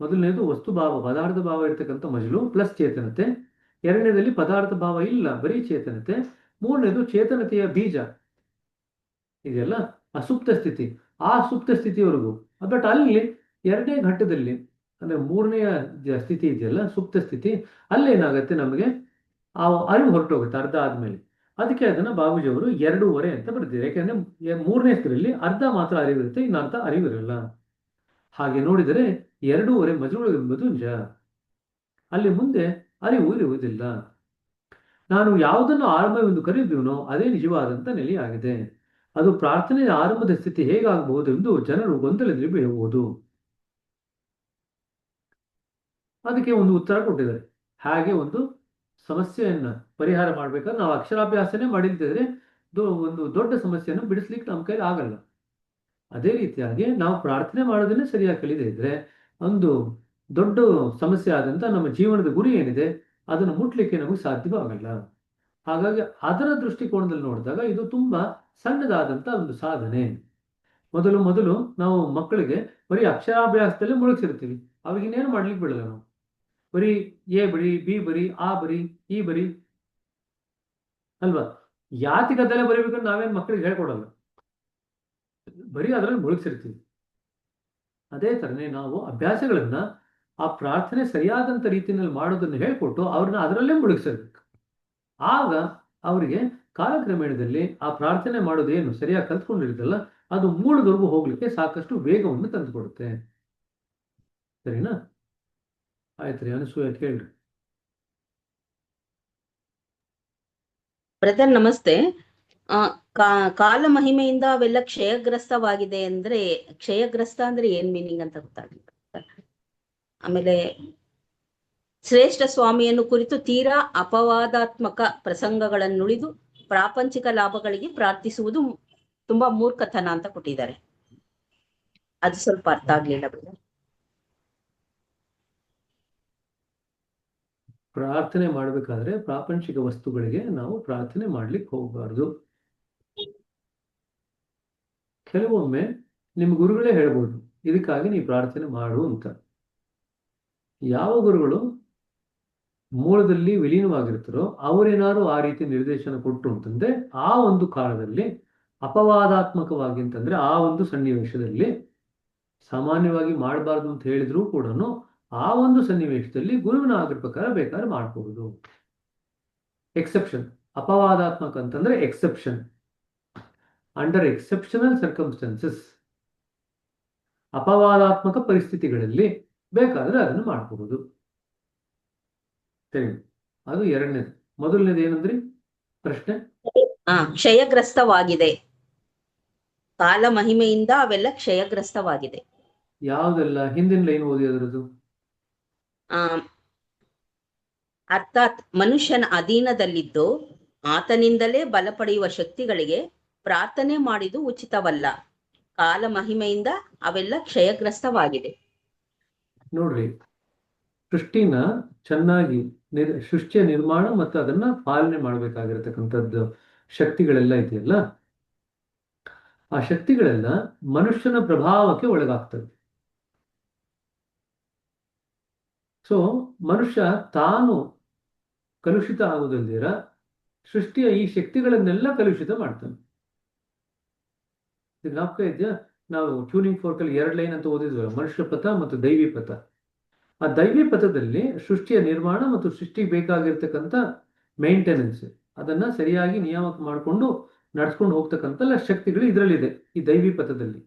ಮೊದಲನೇದು ವಸ್ತು ಭಾವ ಪದಾರ್ಥ ಭಾವ ಇರ್ತಕ್ಕಂಥ ಮಜಲು ಪ್ಲಸ್ ಚೇತನತೆ, ಎರಡನೇದಲ್ಲಿ ಪದಾರ್ಥ ಭಾವ ಇಲ್ಲ ಬರೀ ಚೇತನತೆ, ಮೂರನೇದು ಚೇತನತೆಯ ಬೀಜ ಇದೆಯಲ್ಲ ಅಸುಪ್ತ ಸ್ಥಿತಿ, ಆ ಸುಪ್ತ ಸ್ಥಿತಿಯವರೆಗೂ. ಬಟ್ ಅಲ್ಲಿ ಎರಡನೇ ಘಟ್ಟದಲ್ಲಿ ಅಂದ್ರೆ ಮೂರನೆಯ ಸ್ಥಿತಿ ಇದೆಯಲ್ಲ ಸುಪ್ತ ಸ್ಥಿತಿ, ಅಲ್ಲೇನಾಗತ್ತೆ ನಮಗೆ ಆ ಅರಿವು ಹೊರಟೋಗುತ್ತೆ ಅರ್ಧ ಆದ್ಮೇಲೆ. ಅದಕ್ಕೆ ಅದನ್ನ ಬಾಬೂಜಿಯವರು 2.5 ಅಂತ ಬರೆದಿದ್ದಾರೆ. ಯಾಕೆಂದ್ರೆ ಮೂರನೇ ಸ್ಥಿತಿಯಲ್ಲಿ ಅರ್ಧ ಮಾತ್ರ ಅರಿವಿರುತ್ತೆ, ಇನ್ನು ಅರ್ಧ ಅರಿವಿರಲ್ಲ. ಹಾಗೆ ನೋಡಿದರೆ 2.5 ಮಜಲುಗಳು ಎಂಬುದು ನಿಜ. ಅಲ್ಲಿ ಮುಂದೆ ಅರಿವು ಇರುವುದಿಲ್ಲ. ನಾನು ಯಾವುದನ್ನು ಆರಂಭವೆಂದು ಕರೆಯುವುದನೋ ಅದೇ ನಿಜವಾದಂತ ನೆಲೆಯಾಗಿದೆ. ಅದು ಪ್ರಾರ್ಥನೆಯ ಆರಂಭದ ಸ್ಥಿತಿ ಹೇಗಾಗಬಹುದು ಎಂದು ಜನರು ಗೊಂದಲದಲ್ಲಿ ಬೀಳಬಹುದು. ಅದಕ್ಕೆ ಒಂದು ಉತ್ತರ ಕೊಟ್ಟಿದ್ದಾರೆ. ಹಾಗೆ ಒಂದು ಸಮಸ್ಯೆಯನ್ನ ಪರಿಹಾರ ಮಾಡ್ಬೇಕಾದ್ರೆ ನಾವು ಅಕ್ಷರಾಭ್ಯಾಸನೇ ಮಾಡಿಲ್ದಿದ್ರೆ ಒಂದು ದೊಡ್ಡ ಸಮಸ್ಯೆಯನ್ನು ಬಿಡಿಸ್ಲಿಕ್ಕೆ ನಮ್ಮ ಕೈಲಿ ಆಗಲ್ಲ. ಅದೇ ರೀತಿಯಾಗಿ ನಾವು ಪ್ರಾರ್ಥನೆ ಮಾಡೋದನ್ನೇ ಸರಿಯಾಗಿ ಕಲಿದೇ ಇದ್ರೆ ಒಂದು ದೊಡ್ಡ ಸಮಸ್ಯೆ ಆದಂತ ನಮ್ಮ ಜೀವನದ ಗುರಿ ಏನಿದೆ ಅದನ್ನು ಮುಟ್ಲಿಕ್ಕೆ ನಮಗೆ ಸಾಧ್ಯವಾಗಲ್ಲ. ಹಾಗಾಗಿ ಅದರ ದೃಷ್ಟಿಕೋನದಲ್ಲಿ ನೋಡಿದಾಗ ಇದು ತುಂಬಾ ಸಣ್ಣದಾದಂತ ಒಂದು ಸಾಧನೆ. ಮೊದಲು ನಾವು ಮಕ್ಕಳಿಗೆ ಬರೀ ಅಕ್ಷರಾಭ್ಯಾಸದಲ್ಲೇ ಮುಳುಗಿಸಿರ್ತೀವಿ, ಅವಾಗ ಇನ್ನೇನು ಮಾಡ್ಲಿಕ್ಕೆ ಬಿಡಲ್ಲ. ನಾವು ಬರೀ ಎ ಬರಿ, ಬಿ ಬರಿ, ಆ ಬರಿ, ಈ ಬರಿ ಅಲ್ವಾ, ಯಾತಿಗದ್ದೆಲ್ಲ ಬರೀಬೇಕಂತ ನಾವೇನು ಮಕ್ಕಳಿಗೆ ಹೇಳ್ಕೊಡಲ್ಲ, ಬರೀ ಅದರಲ್ಲಿ ಮುಳುಗಿಸಿರ್ತೀವಿ. ಅದೇ ತರನೇ ನಾವು ಅಭ್ಯಾಸಗಳನ್ನ ಆ ಪ್ರಾರ್ಥನೆ ಸರಿಯಾದಂತ ರೀತಿಯಲ್ಲಿ ಮಾಡೋದನ್ನು ಹೇಳ್ಕೊಟ್ಟು ಅವ್ರನ್ನ ಅದರಲ್ಲೇ ಮುಳುಗಿಸಿರ್ಬೇಕು. ಆಗ ಅವರಿಗೆ ಕಾಲಕ್ರಮೇಣದಲ್ಲಿ ಆ ಪ್ರಾರ್ಥನೆ ಮಾಡೋದೇನು ಸರಿಯಾಗಿ ಕಲ್ತ್ಕೊಂಡಿರ್ತಲ್ಲ ಅದು ಮೂಲದವರೆಗೂ ಹೋಗ್ಲಿಕ್ಕೆ ಸಾಕಷ್ಟು ವೇಗವನ್ನು ತಂದುಕೊಡುತ್ತೆ. ಸರಿನಾ? ಆಯ್ತ್ರಿ, ಅನಸೂಯ ಕೇಳ್ರಿ. ಬ್ರದರ್ ನಮಸ್ತೆ. ಕಾಲ ಮಹಿಮೆಯಿಂದ ಅವೆಲ್ಲ ಕ್ಷಯಗ್ರಸ್ತವಾಗಿದೆ ಅಂದ್ರೆ ಕ್ಷಯಗ್ರಸ್ತ ಅಂದ್ರೆ ಏನ್ ಮೀನಿಂಗ್ ಅಂತ ಗೊತ್ತಾಗಿಲ್ಲ. ಆಮೇಲೆ ಶ್ರೇಷ್ಠ ಸ್ವಾಮಿಯನ್ನು ಕುರಿತು ತೀರಾ ಅಪವಾದಾತ್ಮಕ ಪ್ರಸಂಗಗಳನ್ನುಳಿದು ಪ್ರಾಪಂಚಿಕ ಲಾಭಗಳಿಗೆ ಪ್ರಾರ್ಥಿಸುವುದು ತುಂಬಾ ಮೂರ್ಖತನ ಅಂತ ಕೊಟ್ಟಿದ್ದಾರೆ. ಅದು ಸ್ವಲ್ಪ ಅರ್ಥ ಆಗ್ಲಿಲ್ಲ ಬ್ರದರ್. ಪ್ರಾರ್ಥನೆ ಮಾಡಬೇಕಾದ್ರೆ ಪ್ರಾಪಂಚಿಕ ವಸ್ತುಗಳಿಗೆ ನಾವು ಪ್ರಾರ್ಥನೆ ಮಾಡ್ಲಿಕ್ಕೆ ಹೋಗಬಾರ್ದು. ಕೆಲವೊಮ್ಮೆ ನಿಮ್ಮ ಗುರುಗಳೇ ಹೇಳ್ಬೋದು ಇದಕ್ಕಾಗಿ ನೀವು ಪ್ರಾರ್ಥನೆ ಮಾಡು ಅಂತ. ಯಾವ ಗುರುಗಳು ಮೂಲದಲ್ಲಿ ವಿಲೀನವಾಗಿರ್ತಾರೋ ಅವರೇನಾದ್ರು ಆ ರೀತಿ ನಿರ್ದೇಶನ ಕೊಟ್ಟರು ಅಂತಂದ್ರೆ ಆ ಒಂದು ಕಾಲದಲ್ಲಿ ಅಪವಾದಾತ್ಮಕವಾಗಿ ಅಂತಂದ್ರೆ ಆ ಒಂದು ಸನ್ನಿವೇಶದಲ್ಲಿ ಸಾಮಾನ್ಯವಾಗಿ ಮಾಡಬಾರ್ದು ಅಂತ ಹೇಳಿದ್ರು ಕೂಡ ಆ ಒಂದು ಸನ್ನಿವೇಶದಲ್ಲಿ ಗುರುವಿನ ಆಗಿರ ಪ್ರಕಾರ ಬೇಕಾದ್ರೆ ಮಾಡಬಹುದು. ಎಕ್ಸೆಪ್ಷನ್, ಅಪವಾದಾತ್ಮಕ ಅಂತಂದ್ರೆ ಎಕ್ಸೆಪ್ಷನ್, ಅಂಡರ್ ಎಕ್ಸೆಪ್ಷನಲ್ ಸರ್ಕಮ್ಸ್ಟೆನ್ಸಸ್, ಅಪವಾದಾತ್ಮಕ ಪರಿಸ್ಥಿತಿಗಳಲ್ಲಿ ಬೇಕಾದ್ರೆ ಅದನ್ನು ಮಾಡಬಹುದು. ಸರಿ, ಅದು ಎರಡನೇದು. ಮೊದಲನೇದು ಏನಂದ್ರಿ ಪ್ರಶ್ನೆ? ಕ್ಷಯಗ್ರಸ್ತವಾಗಿದೆ, ಕಾಲ ಮಹಿಮೆಯಿಂದ ಅವೆಲ್ಲ ಕ್ಷಯಗ್ರಸ್ತವಾಗಿದೆ. ಯಾವುದೆಲ್ಲ? ಹಿಂದಿನ ಲೈನ್ ಓದಿ ಅದರದ್ದು. ಅರ್ಥಾತ್ ಮನುಷ್ಯನ ಅಧೀನದಲ್ಲಿದ್ದು ಆತನಿಂದಲೇ ಬಲ ಪಡೆಯುವ ಶಕ್ತಿಗಳಿಗೆ ಪ್ರಾರ್ಥನೆ ಮಾಡಿದು ಉಚಿತವಲ್ಲ. ಕಾಲ ಮಹಿಮೆಯಿಂದ ಅವೆಲ್ಲ ಕ್ಷಯಗ್ರಸ್ತವಾಗಿದೆ. ನೋಡ್ರಿ, ಸೃಷ್ಟಿನ ಚೆನ್ನಾಗಿ ಸೃಷ್ಟಿಯ ನಿರ್ಮಾಣ ಮತ್ತು ಅದನ್ನ ಪಾಲನೆ ಮಾಡ್ಬೇಕಾಗಿರತಕ್ಕಂಥದ್ದು ಶಕ್ತಿಗಳೆಲ್ಲ ಇದೆಯಲ್ಲ, ಆ ಶಕ್ತಿಗಳೆಲ್ಲ ಮನುಷ್ಯನ ಪ್ರಭಾವಕ್ಕೆ ಒಳಗಾಗ್ತದೆ. ಸೊ ಮನುಷ್ಯ ತಾನು ಕಲುಷಿತ ಆಗುವುದಲ್ದಿರ ಸೃಷ್ಟಿಯ ಈ ಶಕ್ತಿಗಳನ್ನೆಲ್ಲ ಕಲುಷಿತ ಮಾಡ್ತಾನೆ. ಜ್ಞಾಪಕ ಇದೆಯಾ? ನಾವು ಟ್ಯೂನಿಂಗ್ ಫೋರ್ಕಲ್ಲಿ 2 ಲೈನ್ ಅಂತ ಓದಿದ್ವಲ್ಲ, ಮನುಷ್ಯ ಪಥ ಮತ್ತು ದೈವಿ ಪಥ. ಆ ದೈವಿ ಪಥದಲ್ಲಿ ಸೃಷ್ಟಿಯ ನಿರ್ಮಾಣ ಮತ್ತು ಸೃಷ್ಟಿಗೆ ಬೇಕಾಗಿರ್ತಕ್ಕಂಥ ಮೇಂಟೆನೆನ್ಸ್ ಅದನ್ನ ಸರಿಯಾಗಿ ನಿಯಾಮಕ ಮಾಡಿಕೊಂಡು ನಡ್ಸ್ಕೊಂಡು ಹೋಗ್ತಕ್ಕಂಥ ಶಕ್ತಿಗಳು ಇದರಲ್ಲಿದೆ ಈ ದೈವಿ ಪಥದಲ್ಲಿ.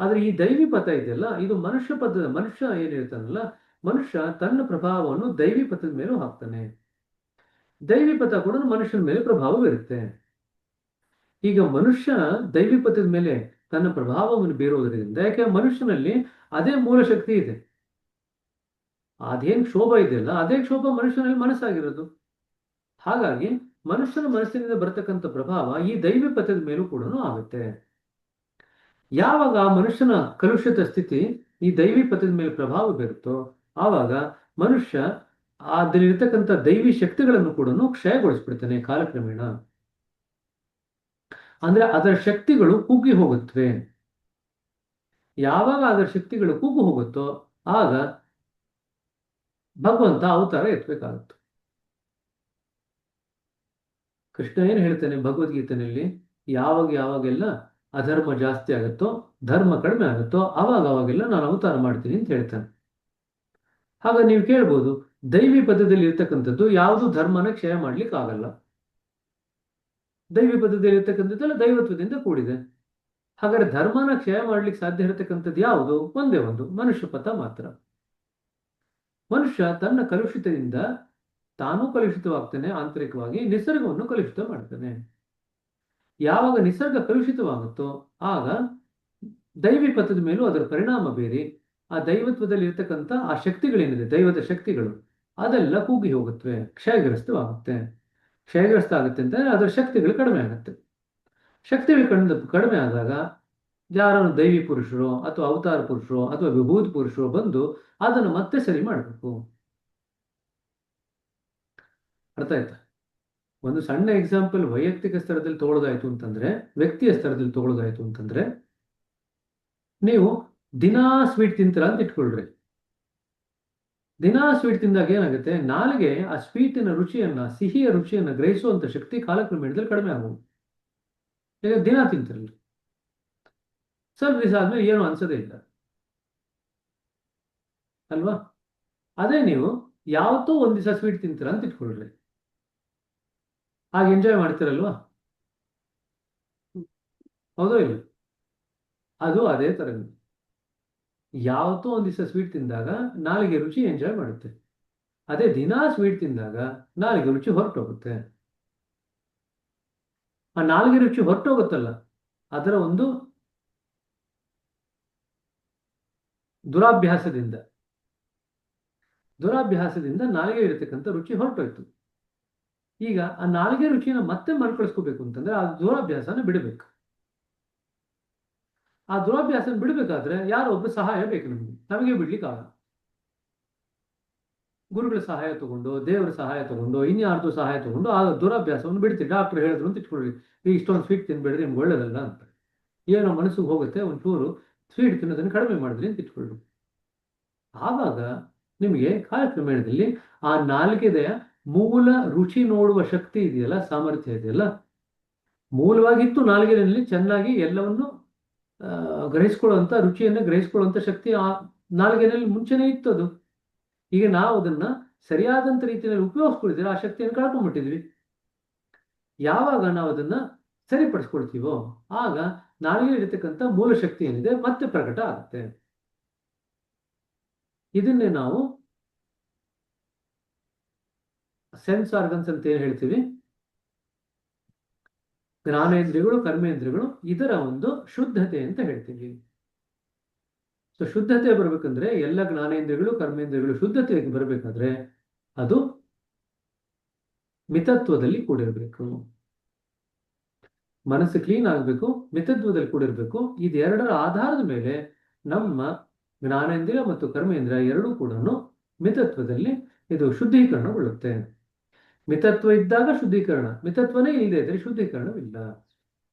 ಆದ್ರೆ ಈ ದೈವಿ ಪಥ ಇದೆಯಲ್ಲ, ಇದು ಮನುಷ್ಯ ಪಥದ ಮನುಷ್ಯ ಏನಿರ್ತಾನಲ್ಲ, ಮನುಷ್ಯ ತನ್ನ ಪ್ರಭಾವವನ್ನು ದೈವಿ ಪಥದ ಮೇಲೂ ಹಾಕ್ತಾನೆ. ದೈವಿ ಪಥ ಕೂಡ ಮನುಷ್ಯನ ಮೇಲೆ ಪ್ರಭಾವ ಬೀರುತ್ತೆ. ಈಗ ಮನುಷ್ಯ ದೈವಿ ಪಥದ ಮೇಲೆ ತನ್ನ ಪ್ರಭಾವವನ್ನು ಬೀರುವುದರಿಂದ, ಯಾಕೆ ಮನುಷ್ಯನಲ್ಲಿ ಅದೇ ಮೂಲ ಶಕ್ತಿ ಇದೆ. ಅದೇನ್ ಕ್ಷೋಭ ಇದೆಯಲ್ಲ, ಅದೇ ಕ್ಷೋಭ ಮನುಷ್ಯನಲ್ಲಿ ಮನಸ್ಸಾಗಿರೋದು. ಹಾಗಾಗಿ ಮನುಷ್ಯನ ಮನಸ್ಸಿನಿಂದ ಬರತಕ್ಕಂಥ ಪ್ರಭಾವ ಈ ದೈವಿ ಪಥದ ಮೇಲೂ ಕೂಡ ಆಗುತ್ತೆ. ಯಾವಾಗ ಆ ಮನುಷ್ಯನ ಕಲುಷಿತ ಸ್ಥಿತಿ ಈ ದೈವಿ ಪಥದ ಮೇಲೆ ಪ್ರಭಾವ ಬೀರುತ್ತೋ, ಆವಾಗ ಮನುಷ್ಯ ಅದರಲ್ಲಿರ್ತಕ್ಕಂಥ ದೈವಿ ಶಕ್ತಿಗಳನ್ನು ಕೂಡ ಕ್ಷಯಗೊಳಿಸ್ಬಿಡ್ತಾನೆ ಕಾಲಕ್ರಮೇಣ. ಅಂದ್ರೆ ಅದರ ಶಕ್ತಿಗಳು ಕುಗ್ಗಿ ಹೋಗುತ್ತವೆ. ಯಾವಾಗ ಅದರ ಶಕ್ತಿಗಳು ಕುಗ್ಗು ಹೋಗುತ್ತೋ, ಆಗ ಭಗವಂತ ಅವತಾರ ಎತ್ತಬೇಕಾಗುತ್ತೆ. ಕೃಷ್ಣ ಏನ್ ಹೇಳ್ತಾನೆ ಭಗವದ್ಗೀತೆಯಲ್ಲಿ, ಯಾವಾಗೆಲ್ಲ ಅಧರ್ಮ ಜಾಸ್ತಿ ಆಗುತ್ತೋ, ಧರ್ಮ ಕಡಿಮೆ ಆಗುತ್ತೋ, ಅವಾಗೆಲ್ಲ ನಾನು ಅವತಾರ ಮಾಡ್ತೀನಿ ಅಂತ ಹೇಳ್ತಾನೆ. ಹಾಗ ನೀವು ಕೇಳ್ಬೋದು, ದೈವಿ ಪದದಲ್ಲಿ ಇರ್ತಕ್ಕಂಥದ್ದು ಯಾವುದು ಧರ್ಮನ ಕ್ಷಯ ಮಾಡ್ಲಿಕ್ಕೆ ಆಗಲ್ಲ. ದೈವಿ ಪದದಲ್ಲಿ ಇರ್ತಕ್ಕಂಥದ್ದೆಲ್ಲ ದೈವತ್ವದಿಂದ ಕೂಡಿದೆ. ಹಾಗಾದ್ರೆ ಧರ್ಮನ ಕ್ಷಯ ಮಾಡ್ಲಿಕ್ಕೆ ಸಾಧ್ಯ ಇರತಕ್ಕಂಥದ್ದು ಯಾವುದು? ಒಂದೇ ಒಂದು, ಮನುಷ್ಯ ಪಥ ಮಾತ್ರ. ಮನುಷ್ಯ ತನ್ನ ಕಲುಷಿತದಿಂದ ತಾನೂ ಕಲುಷಿತವಾಗ್ತಾನೆ, ಆಂತರಿಕವಾಗಿ ನಿಸರ್ಗವನ್ನು ಕಲುಷಿತ ಮಾಡ್ತಾನೆ. ಯಾವಾಗ ನಿಸರ್ಗ ಕಲುಷಿತವಾಗುತ್ತೋ, ಆಗ ದೈವಿ ಪಥದ ಮೇಲೂ ಅದರ ಪರಿಣಾಮ ಬೀರಿ ಆ ದೈವತ್ವದಲ್ಲಿ ಇರ್ತಕ್ಕಂಥ ಆ ಶಕ್ತಿಗಳೇನಿದೆ, ದೈವದ ಶಕ್ತಿಗಳು, ಅದೆಲ್ಲ ಕುಗ್ಗಿ ಹೋಗುತ್ತವೆ, ಕ್ಷಯಗ್ರಸ್ತವಾಗುತ್ತೆ. ಕ್ಷಯಗ್ರಸ್ತ ಆಗುತ್ತೆ ಅಂತ ಅದರ ಶಕ್ತಿಗಳು ಕಡಿಮೆ ಆಗುತ್ತೆ. ಶಕ್ತಿಗಳು ಕಡಿಮೆ ಆದಾಗ ಯಾರನ್ನು ದೈವಿ ಪುರುಷರು ಅಥವಾ ಅವತಾರ ಪುರುಷರು ಅಥವಾ ವಿಭೂತಿ ಪುರುಷರು ಬಂದು ಅದನ್ನು ಮತ್ತೆ ಸರಿ ಮಾಡಬೇಕು. ಅರ್ಥ ಆಯ್ತಾ? ಒಂದು ಸಣ್ಣ ಎಕ್ಸಾಂಪಲ್ ವೈಯಕ್ತಿಕ ಸ್ತರದಲ್ಲಿ ತಗೊಳ್ಳೋದಾಯ್ತು ಅಂತಂದ್ರೆ, ವ್ಯಕ್ತಿಯ ಸ್ತರದಲ್ಲಿ ತಗೊಳ್ಳೋದಾಯ್ತು ಅಂತಂದ್ರೆ, ನೀವು ದಿನಾ ಸ್ವೀಟ್ ತಿಂತೀರ ಅಂತ ಇಟ್ಕೊಳ್ರಿ. ದಿನಾ ಸ್ವೀಟ್ ತಿಂದಾಗ ಏನಾಗುತ್ತೆ, ನಾಲಿಗೆ ಆ ಸ್ವೀಟಿನ ರುಚಿಯನ್ನ, ಸಿಹಿಯ ರುಚಿಯನ್ನ ಗ್ರಹಿಸುವಂತ ಶಕ್ತಿ ಕಾಲಕ್ರಮೇಣದಲ್ಲಿ ಕಡಿಮೆ ಆಗುವುದು. ಈಗ ದಿನ ತಿಂತಿರಲಿ, ಸ್ವಲ್ಪ ದಿವಸ ಆದ್ಮೇಲೆ ಏನು ಅನ್ಸೋದೇ ಇಲ್ಲ ಅಲ್ವಾ? ಅದೇ ನೀವು ಯಾವತ್ತೋ ಒಂದ್ ದಿವಸ ಸ್ವೀಟ್ ತಿಂತೀರ ಅಂತ ಇಟ್ಕೊಳ್ರಿ, ಆಗ ಎಂಜಾಯ್ ಮಾಡ್ತಿರಲ್ವಾ? ಹೌದೋ ಇಲ್ಲ? ಅದು ಅದೇ ತರ. ಯಾವತ್ತೋ ಒಂದ್ ದಿವಸ ಸ್ವೀಟ್ ತಿಂದಾಗ ನಾಲಿಗೆ ರುಚಿ ಎಂಜಾಯ್ ಮಾಡುತ್ತೆ. ಅದೇ ದಿನಾ ಸ್ವೀಟ್ ತಿಂದಾಗ ನಾಲಿಗೆ ರುಚಿ ಹೊರಟೋಗುತ್ತೆ. ಆ ನಾಲಿಗೆ ರುಚಿ ಹೊರಟೋಗುತ್ತಲ್ಲ, ಅದರ ಒಂದು ದುರಾಭ್ಯಾಸದಿಂದ ನಾಲಿಗೆ ಇರತಕ್ಕಂಥ ರುಚಿ ಹೊರಟೋಯ್ತು. ಈಗ ಆ ನಾಲಿಗೆ ರುಚಿನ ಮತ್ತೆ ಮರುಕಳಿಸ್ಕೋಬೇಕು ಅಂತಂದ್ರೆ ಆ ದುರಾಭ್ಯಾಸನ ಬಿಡಬೇಕು. ಆ ದುರಾಭ್ಯಾಸನ ಬಿಡಬೇಕಾದ್ರೆ ಯಾರೋ ಒಬ್ರು ಸಹಾಯ ಬೇಕು. ನಮಗೆ ಬಿಡ್ಲಿಕ್ಕೆ ಆಗಲ್ಲ. ಗುರುಗಳ ಸಹಾಯ ತಗೊಂಡು, ದೇವರ ಸಹಾಯ ತಗೊಂಡು, ಇನ್ಯಾರ್ದು ಸಹಾಯ ತಗೊಂಡು ಆ ದುರಾಭ್ಯಾಸವನ್ನು ಬಿಡ್ತೀವಿ. ಡಾಕ್ಟರ್ ಹೇಳಿದ್ರು ಅಂತ ಇಟ್ಕೊಳ್ರಿ, ಈಗ ಇಷ್ಟೊಂದು ಸ್ವೀಟ್ ತಿನ್ಬೇಡ್ರಿ, ನಿಮ್ಗೆ ಒಳ್ಳೇದಲ್ಲ ಅಂತ. ಏನೋ ಮನಸ್ಸಿಗೆ ಹೋಗುತ್ತೆ, ಒಂಚೂರು ಸ್ವೀಟ್ ತಿನ್ನೋದನ್ನು ಕಡಿಮೆ ಮಾಡಿದ್ರಿ ಅಂತ ಇಟ್ಕೊಳ್ರಿ. ಆವಾಗ ನಿಮಗೆ ಕಾಲಕ್ರಮೇಣದಲ್ಲಿ ಆ ನಾಲ್ಗೆದೆಯ ಮೂಲ ರುಚಿ ನೋಡುವ ಶಕ್ತಿ ಇದೆಯಲ್ಲ, ಸಾಮರ್ಥ್ಯ ಇದೆಯಲ್ಲ, ಮೂಲವಾಗಿತ್ತು ನಾಲ್ಗೆನಲ್ಲಿ ಚೆನ್ನಾಗಿ ಎಲ್ಲವನ್ನು ಗ್ರಹಿಸ್ಕೊಳ್ಳುವಂತ, ರುಚಿಯನ್ನು ಗ್ರಹಿಸ್ಕೊಳ್ಳುವಂತ ಶಕ್ತಿ ಆ ನಾಲ್ಗೆನಲ್ಲಿ ಮುಂಚೆನೇ ಇತ್ತು. ಅದು ಈಗ ನಾವು ಅದನ್ನ ಸರಿಯಾದಂತ ರೀತಿಯಲ್ಲಿ ಉಪಯೋಗಿಸ್ಕೊಳ್ತೀರ, ಆ ಶಕ್ತಿಯನ್ನು ಕಳ್ಕೊಂಡ್ಬಿಟ್ಟಿದ್ವಿ. ಯಾವಾಗ ನಾವು ಅದನ್ನ ಸರಿಪಡಿಸ್ಕೊಳ್ತೀವೋ ಆಗ ನಾಲ್ಗೆ ಇರತಕ್ಕಂಥ ಮೂಲ ಶಕ್ತಿ ಏನಿದೆ ಮತ್ತೆ ಪ್ರಕಟ ಆಗುತ್ತೆ. ಇದನ್ನೇ ನಾವು ಸೆನ್ಸ್ ಆರ್ಗನ್ಸ್ ಅಂತ ಏನ್ ಹೇಳ್ತೀವಿ, ಜ್ಞಾನೇಂದ್ರಿಯಗಳು, ಕರ್ಮೇಂದ್ರಿಯಗಳು, ಇದರ ಒಂದು ಶುದ್ಧತೆ ಅಂತ ಹೇಳ್ತೀವಿ. ಸೊ ಶುದ್ಧತೆ ಬರ್ಬೇಕಂದ್ರೆ, ಎಲ್ಲ ಜ್ಞಾನೇಂದ್ರಿಯಗಳು, ಕರ್ಮೇಂದ್ರಿಯಗಳು ಶುದ್ಧತೆಯಾಗಿ ಬರ್ಬೇಕಾದ್ರೆ ಅದು ಮಿತತ್ವದಲ್ಲಿ ಕೂಡಿರ್ಬೇಕು. ಮನಸ್ಸು ಕ್ಲೀನ್ ಆಗಬೇಕು, ಮಿತತ್ವದಲ್ಲಿ ಕೂಡಿರ್ಬೇಕು. ಇದೆರಡರ ಆಧಾರದ ಮೇಲೆ ನಮ್ಮ ಜ್ಞಾನೇಂದ್ರಿಯ ಮತ್ತು ಕರ್ಮೇಂದ್ರಿಯ ಎರಡೂ ಕೂಡ ಮಿತತ್ವದಲ್ಲಿ ಇದು ಶುದ್ಧೀಕರಣಗೊಳ್ಳುತ್ತೆ. ಮಿತತ್ವ ಇದ್ದಾಗ ಶುದ್ಧೀಕರಣ, ಮಿತತ್ವನೇ ಇಲ್ಲದೆ ಇದ್ರೆ ಶುದ್ಧೀಕರಣವಿಲ್ಲ.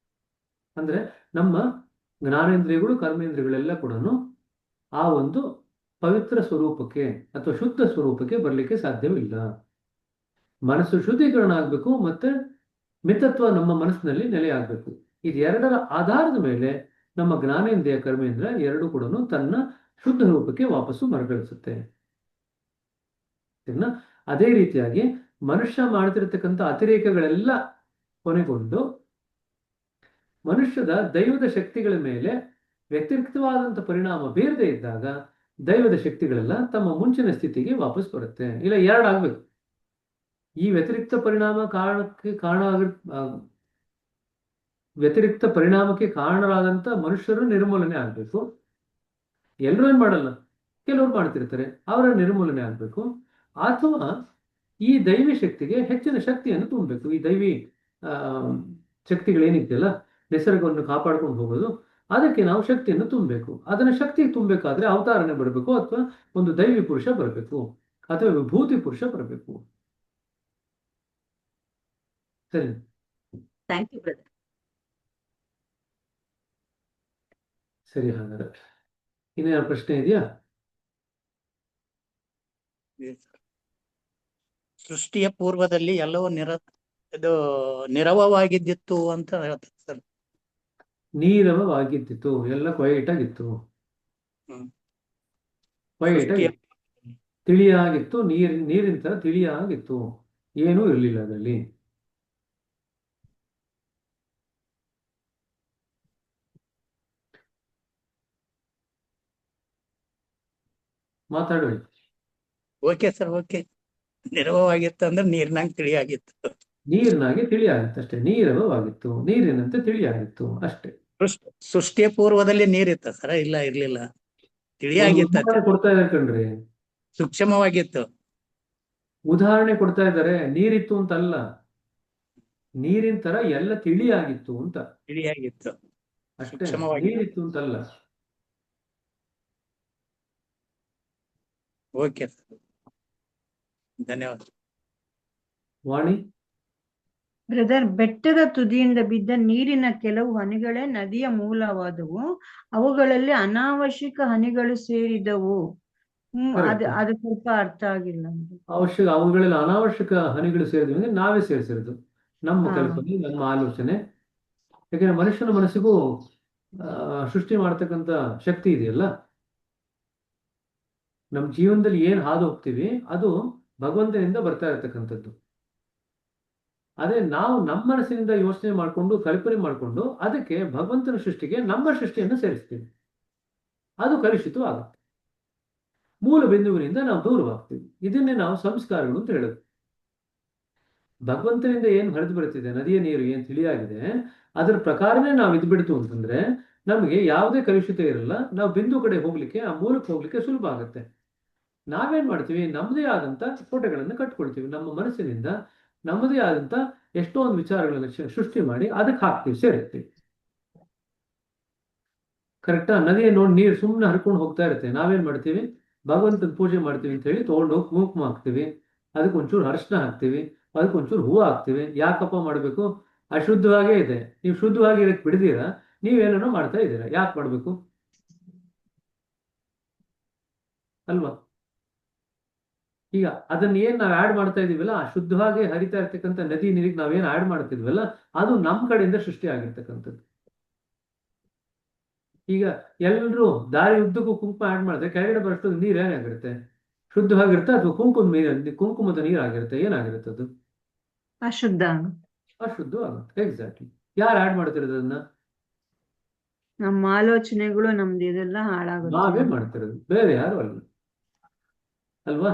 ಅಂದ್ರೆ ನಮ್ಮ ಜ್ಞಾನೇಂದ್ರಿಯಗಳು, ಕರ್ಮೇಂದ್ರಿಯಗಳೆಲ್ಲ ಕೂಡ ಆ ಒಂದು ಪವಿತ್ರ ಸ್ವರೂಪಕ್ಕೆ ಅಥವಾ ಶುದ್ಧ ಸ್ವರೂಪಕ್ಕೆ ಬರಲಿಕ್ಕೆ ಸಾಧ್ಯವಿಲ್ಲ. ಮನಸ್ಸು ಶುದ್ಧೀಕರಣ ಆಗಬೇಕು, ಮತ್ತೆ ಮಿತತ್ವ ನಮ್ಮ ಮನಸ್ಸಿನಲ್ಲಿ ನೆಲೆಯಾಗಬೇಕು. ಇದೆರಡರ ಆಧಾರದ ಮೇಲೆ ನಮ್ಮ ಜ್ಞಾನೇಂದ್ರಿಯ, ಕರ್ಮೇಂದ್ರಿಯ ಎರಡೂ ಕೂಡ ತನ್ನ ಶುದ್ಧ ರೂಪಕ್ಕೆ ವಾಪಸ್ಸು ಮರಳಿಸುತ್ತೆ. ಅದೇ ರೀತಿಯಾಗಿ ಮನುಷ್ಯ ಮಾಡ್ತಿರತಕ್ಕಂಥ ಅತಿರೇಕಗಳೆಲ್ಲ ಕೊನೆಗೊಂಡು ಮನುಷ್ಯದ ದೈವದ ಶಕ್ತಿಗಳ ಮೇಲೆ ವ್ಯತಿರಿಕ್ತವಾದಂಥ ಪರಿಣಾಮ ಬೀರದೇ ಇದ್ದಾಗ ದೈವದ ಶಕ್ತಿಗಳೆಲ್ಲ ತಮ್ಮ ಮುಂಚಿನ ಸ್ಥಿತಿಗೆ ವಾಪಸ್ ಬರುತ್ತೆ. ಇಲ್ಲ, ಎರಡಾಗಬೇಕು. ಈ ವ್ಯತಿರಿಕ್ತ ಪರಿಣಾಮಕ್ಕೆ ಕಾರಣರಾದಂಥ ಮನುಷ್ಯರು ನಿರ್ಮೂಲನೆ ಆಗಬೇಕು. ಎಲ್ಲರೂ ಏನು ಮಾಡಲ್ಲ, ಕೆಲವರು ಮಾಡ್ತಿರ್ತಾರೆ, ಅವರ ನಿರ್ಮೂಲನೆ ಆಗಬೇಕು. ಅಥವಾ ಈ ದೈವಿ ಶಕ್ತಿಗೆ ಹೆಚ್ಚಿನ ಶಕ್ತಿಯನ್ನು ತುಂಬಬೇಕು. ಈ ದೈವಿ ಶಕ್ತಿಗಳೇನಿದೆಯಲ್ಲ, ನಿಸರ್ಗವನ್ನು ಕಾಪಾಡ್ಕೊಂಡು ಹೋಗೋದು, ಅದಕ್ಕೆ ನಾವು ಶಕ್ತಿಯನ್ನು ತುಂಬಬೇಕು. ಅದನ್ನ ಶಕ್ತಿ ತುಂಬಬೇಕಾದ್ರೆ ಅವತಾರನೆ ಬರಬೇಕು, ಅಥವಾ ಒಂದು ದೈವಿ ಪುರುಷ ಬರಬೇಕು, ಅಥವಾ ವಿಭೂತಿ ಪುರುಷ ಬರಬೇಕು. ಸರಿ, ಥ್ಯಾಂಕ್ ಯು ಬ್ರದರ್. ಸರಿ. ಹಾಗಾದ್ರೆ ಇನ್ನೇನು ಪ್ರಶ್ನೆ ಇದೆಯಾ? ಸೃಷ್ಟಿಯ ಪೂರ್ವದಲ್ಲಿ ಎಲ್ಲವೂ ನಿರವವಾಗಿದ್ದಿತ್ತು ಅಂತ ಹೇಳ್ತಾರೆ ಸರ್. ನೀರವವಾಗಿದ್ದಿತ್ತು, ಎಲ್ಲ ಕ್ವೈಟ್ ಆಗಿತ್ತು, ಕ್ವೈಟ್ ಆಗಿ ತಿಳಿಯಾಗಿತ್ತು. ನೀರಿನ ತರ ತಿಳಿಯಾಗಿತ್ತು, ಏನೂ ಇರಲಿಲ್ಲ ಅದರಲ್ಲಿ. ಮಾತಾಡುವ. Okay sir, okay. ನಿರವವಾಗಿತ್ತು ಅಂದ್ರೆ ನೀರಿನಾಗ ತಿಳಿಯಾಗಿತ್ತು. ನೀರಿನಾಗೆ ತಿಳಿಯಾಗಿತ್ತು ಅಷ್ಟೇ, ನೀರವವಾಗಿತ್ತು, ನೀರಿನಂತೆ ತಿಳಿಯಾಗಿತ್ತು ಅಷ್ಟೇ. ಸೃಷ್ಟಿಯ ಪೂರ್ವದಲ್ಲಿ ನೀರಿತ್ತ ಸರ? ಇಲ್ಲ, ಇರ್ಲಿಲ್ಲ, ತಿಳಿಯಾಗಿತ್ತ. ಕೊಡ್ತಾ ಇದ್ದಾರೆ ಕಣ್ರಿ, ಸೂಕ್ಷ್ಮವಾಗಿತ್ತು. ಉದಾಹರಣೆ ಕೊಡ್ತಾ ಇದ್ದಾರೆ. ನೀರಿತ್ತು ಅಂತ ಅಲ್ಲ, ನೀರಿನ ತರ ಎಲ್ಲ ತಿಳಿಯಾಗಿತ್ತು ಅಂತ. ತಿಳಿಯಾಗಿತ್ತು ಅಷ್ಟೇ, ನೀರಿತ್ತು ಅಂತಲ್ಲ. ಓಕೆ ಸರ್, ಧನ್ಯವಾದ. ವಾಣಿ, ಬ್ರದರ್, ಬೆಟ್ಟದ ತುದಿಯಿಂದ ಬಿದ್ದ ನೀರಿನ ಕೆಲವು ಹನಿಗಳೇ ನದಿಯ ಮೂಲವಾದವು. ಅವುಗಳಲ್ಲಿ ಅನಾವಶ್ಯಕ ಹನಿಗಳು ಸೇರಿದವು. ಅದು ಸ್ವಲ್ಪ ಅರ್ಥ ಆಗಿಲ್ಲ. ಅವುಗಳಲ್ಲಿ ಅನಾವಶ್ಯಕ ಹನಿಗಳು ಸೇರಿದ್ವಿ ಅಂದ್ರೆ ನಾವೇ ಸೇರಿಸಿರೋದು, ನಮ್ಮ ಕಲ್ಪನೆ, ನಮ್ಮ ಆಲೋಚನೆ. ಯಾಕಂದ್ರೆ ಮನುಷ್ಯನ ಮನಸ್ಸಿಗೂ ಸೃಷ್ಟಿ ಮಾಡ್ತಕ್ಕಂಥ ಶಕ್ತಿ ಇದೆಯಲ್ಲ. ನಮ್ಮ ಜೀವನದಲ್ಲಿ ಏನ್ ಹಾದು ಹೋಗ್ತೀವಿ ಅದು ಭಗವಂತನಿಂದ ಬರ್ತಾ ಇರತಕ್ಕಂಥದ್ದು. ಅದೇ ನಾವು ನಮ್ಮ ಮನಸ್ಸಿನಿಂದ ಯೋಚನೆ ಮಾಡಿಕೊಂಡು ಕಲ್ಪನೆ ಮಾಡಿಕೊಂಡು ಅದಕ್ಕೆ ಭಗವಂತನ ಸೃಷ್ಟಿಗೆ ನಮ್ಮ ಸೃಷ್ಟಿಯನ್ನು ಸೇರಿಸ್ತೀವಿ, ಅದು ಕಲುಷಿತವಾಗುತ್ತೆ. ಮೂಲ ಬಿಂದುವಿನಿಂದ ನಾವು ದೂರವಾಗ್ತೀವಿ. ಇದನ್ನೇ ನಾವು ಸಂಸ್ಕಾರಗಳು ಅಂತ ಹೇಳೋದು. ಭಗವಂತನಿಂದ ಏನು ಹರಿದು ಬರುತ್ತಿದೆ, ನದಿಯ ನೀರು ಏನು ತಿಳಿಯಾಗಿದೆ, ಅದರ ಪ್ರಕಾರನೇ ನಾವು ಇದು ಬಿಡ್ತು ಅಂತಂದ್ರೆ ನಮಗೆ ಯಾವುದೇ ಕಲುಷಿತ ಇರಲ್ಲ. ನಾವು ಬಿಂದು ಕಡೆ ಹೋಗ್ಲಿಕ್ಕೆ, ಆ ಮೂಲಕ್ಕೆ ಹೋಗ್ಲಿಕ್ಕೆ ಸುಲಭ ಆಗುತ್ತೆ. ನಾವೇನ್ ಮಾಡ್ತೀವಿ, ನಮ್ಮದೇ ಆದಂತ ಕೋಟೆಗಳನ್ನು ಕಟ್ಕೊಳ್ತೀವಿ. ನಮ್ಮ ಮನಸ್ಸಿನಿಂದ ನಮ್ಮದೇ ಆದಂತ ಎಷ್ಟೊಂದು ವಿಚಾರಗಳನ್ನು ಸೃಷ್ಟಿ ಮಾಡಿ ಅದಕ್ಕೆ ಹಾಕ್ತೀವಿ, ಸೇರಿಸ್ತೀವಿ. ಕರೆಕ್ಟಾ? ನದಿಯ ನೋಡಿ ನೀರು ಸುಮ್ಮನೆ ಹರ್ಕೊಂಡು ಹೋಗ್ತಾ ಇರುತ್ತೆ. ನಾವೇನ್ ಮಾಡ್ತೀವಿ, ಭಗವಂತನ ಪೂಜೆ ಮಾಡ್ತೀವಿ ಅಂತ ಹೇಳಿ ತಗೊಂಡು ಕುಂಕುಮ ಹಾಕ್ತಿವಿ, ಅದಕ್ಕೊಂಚೂರು ಅರಿಶಿನ ಹಾಕ್ತಿವಿ, ಅದಕ್ಕೊಂಚೂರು ಹೂವು ಹಾಕ್ತಿವಿ. ಯಾಕಪ್ಪ ಮಾಡಬೇಕು? ಅಶುದ್ಧವಾಗೇ ಇದೆ. ನೀವು ಶುದ್ಧವಾಗಿ ಇದಕ್ಕೆ ಬಿಡದೀರಾ, ನೀವೇನೇನೋ ಮಾಡ್ತಾ ಇದ್ದೀರಾ. ಯಾಕೆ ಮಾಡಬೇಕು ಅಲ್ವಾ? ಈಗ ಅದನ್ನ ಏನ್ ನಾವು ಆಡ್ ಮಾಡ್ತಾ ಇದೀವಲ್ಲ, ಶುದ್ಧವಾಗಿ ಹರಿತಾ ಇರ್ತಕ್ಕಂಥ ನದಿ ನೀರಿಗೆ ನಾವೇನ್ ಆಡ್ ಮಾಡ್ತಿದ್ವಲ್ಲ, ಅದು ನಮ್ಮ ಕಡೆಯಿಂದ ಸೃಷ್ಟಿ ಆಗಿರ್ತಕ್ಕಂಥದ್ದು. ಈಗ ಎಲ್ಲರೂ ದಾರಿ ಉದ್ದಕ್ಕೂ ಕುಂಕುಮ ಆಡ್ ಮಾಡಿದ್ರೆ ಕೆಳಗಡೆ ಬರೋಷ್ಟು ನೀರು ಏನಾಗಿರುತ್ತೆ? ಶುದ್ಧವಾಗಿರುತ್ತೆ ಅಥವಾ ಕುಂಕುಮದ ನೀರು ಆಗಿರುತ್ತೆ? ಏನಾಗಿರುತ್ತೆ ಅದು? ಅಶುದ್ಧವಾಗುತ್ತೆ. ಎಕ್ಸಾಕ್ಟ್ಲಿ. ಯಾರು ಆಡ್ ಮಾಡ್ತಿರೋದು ಅದನ್ನ? ನಮ್ಮ ಆಲೋಚನೆಗಳು, ನಮ್ದು ಇದೆಲ್ಲ ಹಾಳಾಗುತ್ತೆ. ನಾವೇ ಮಾಡ್ತಿರೋದು, ಬೇರೆ ಯಾರು ಅಲ್ಲ, ಅಲ್ವಾ?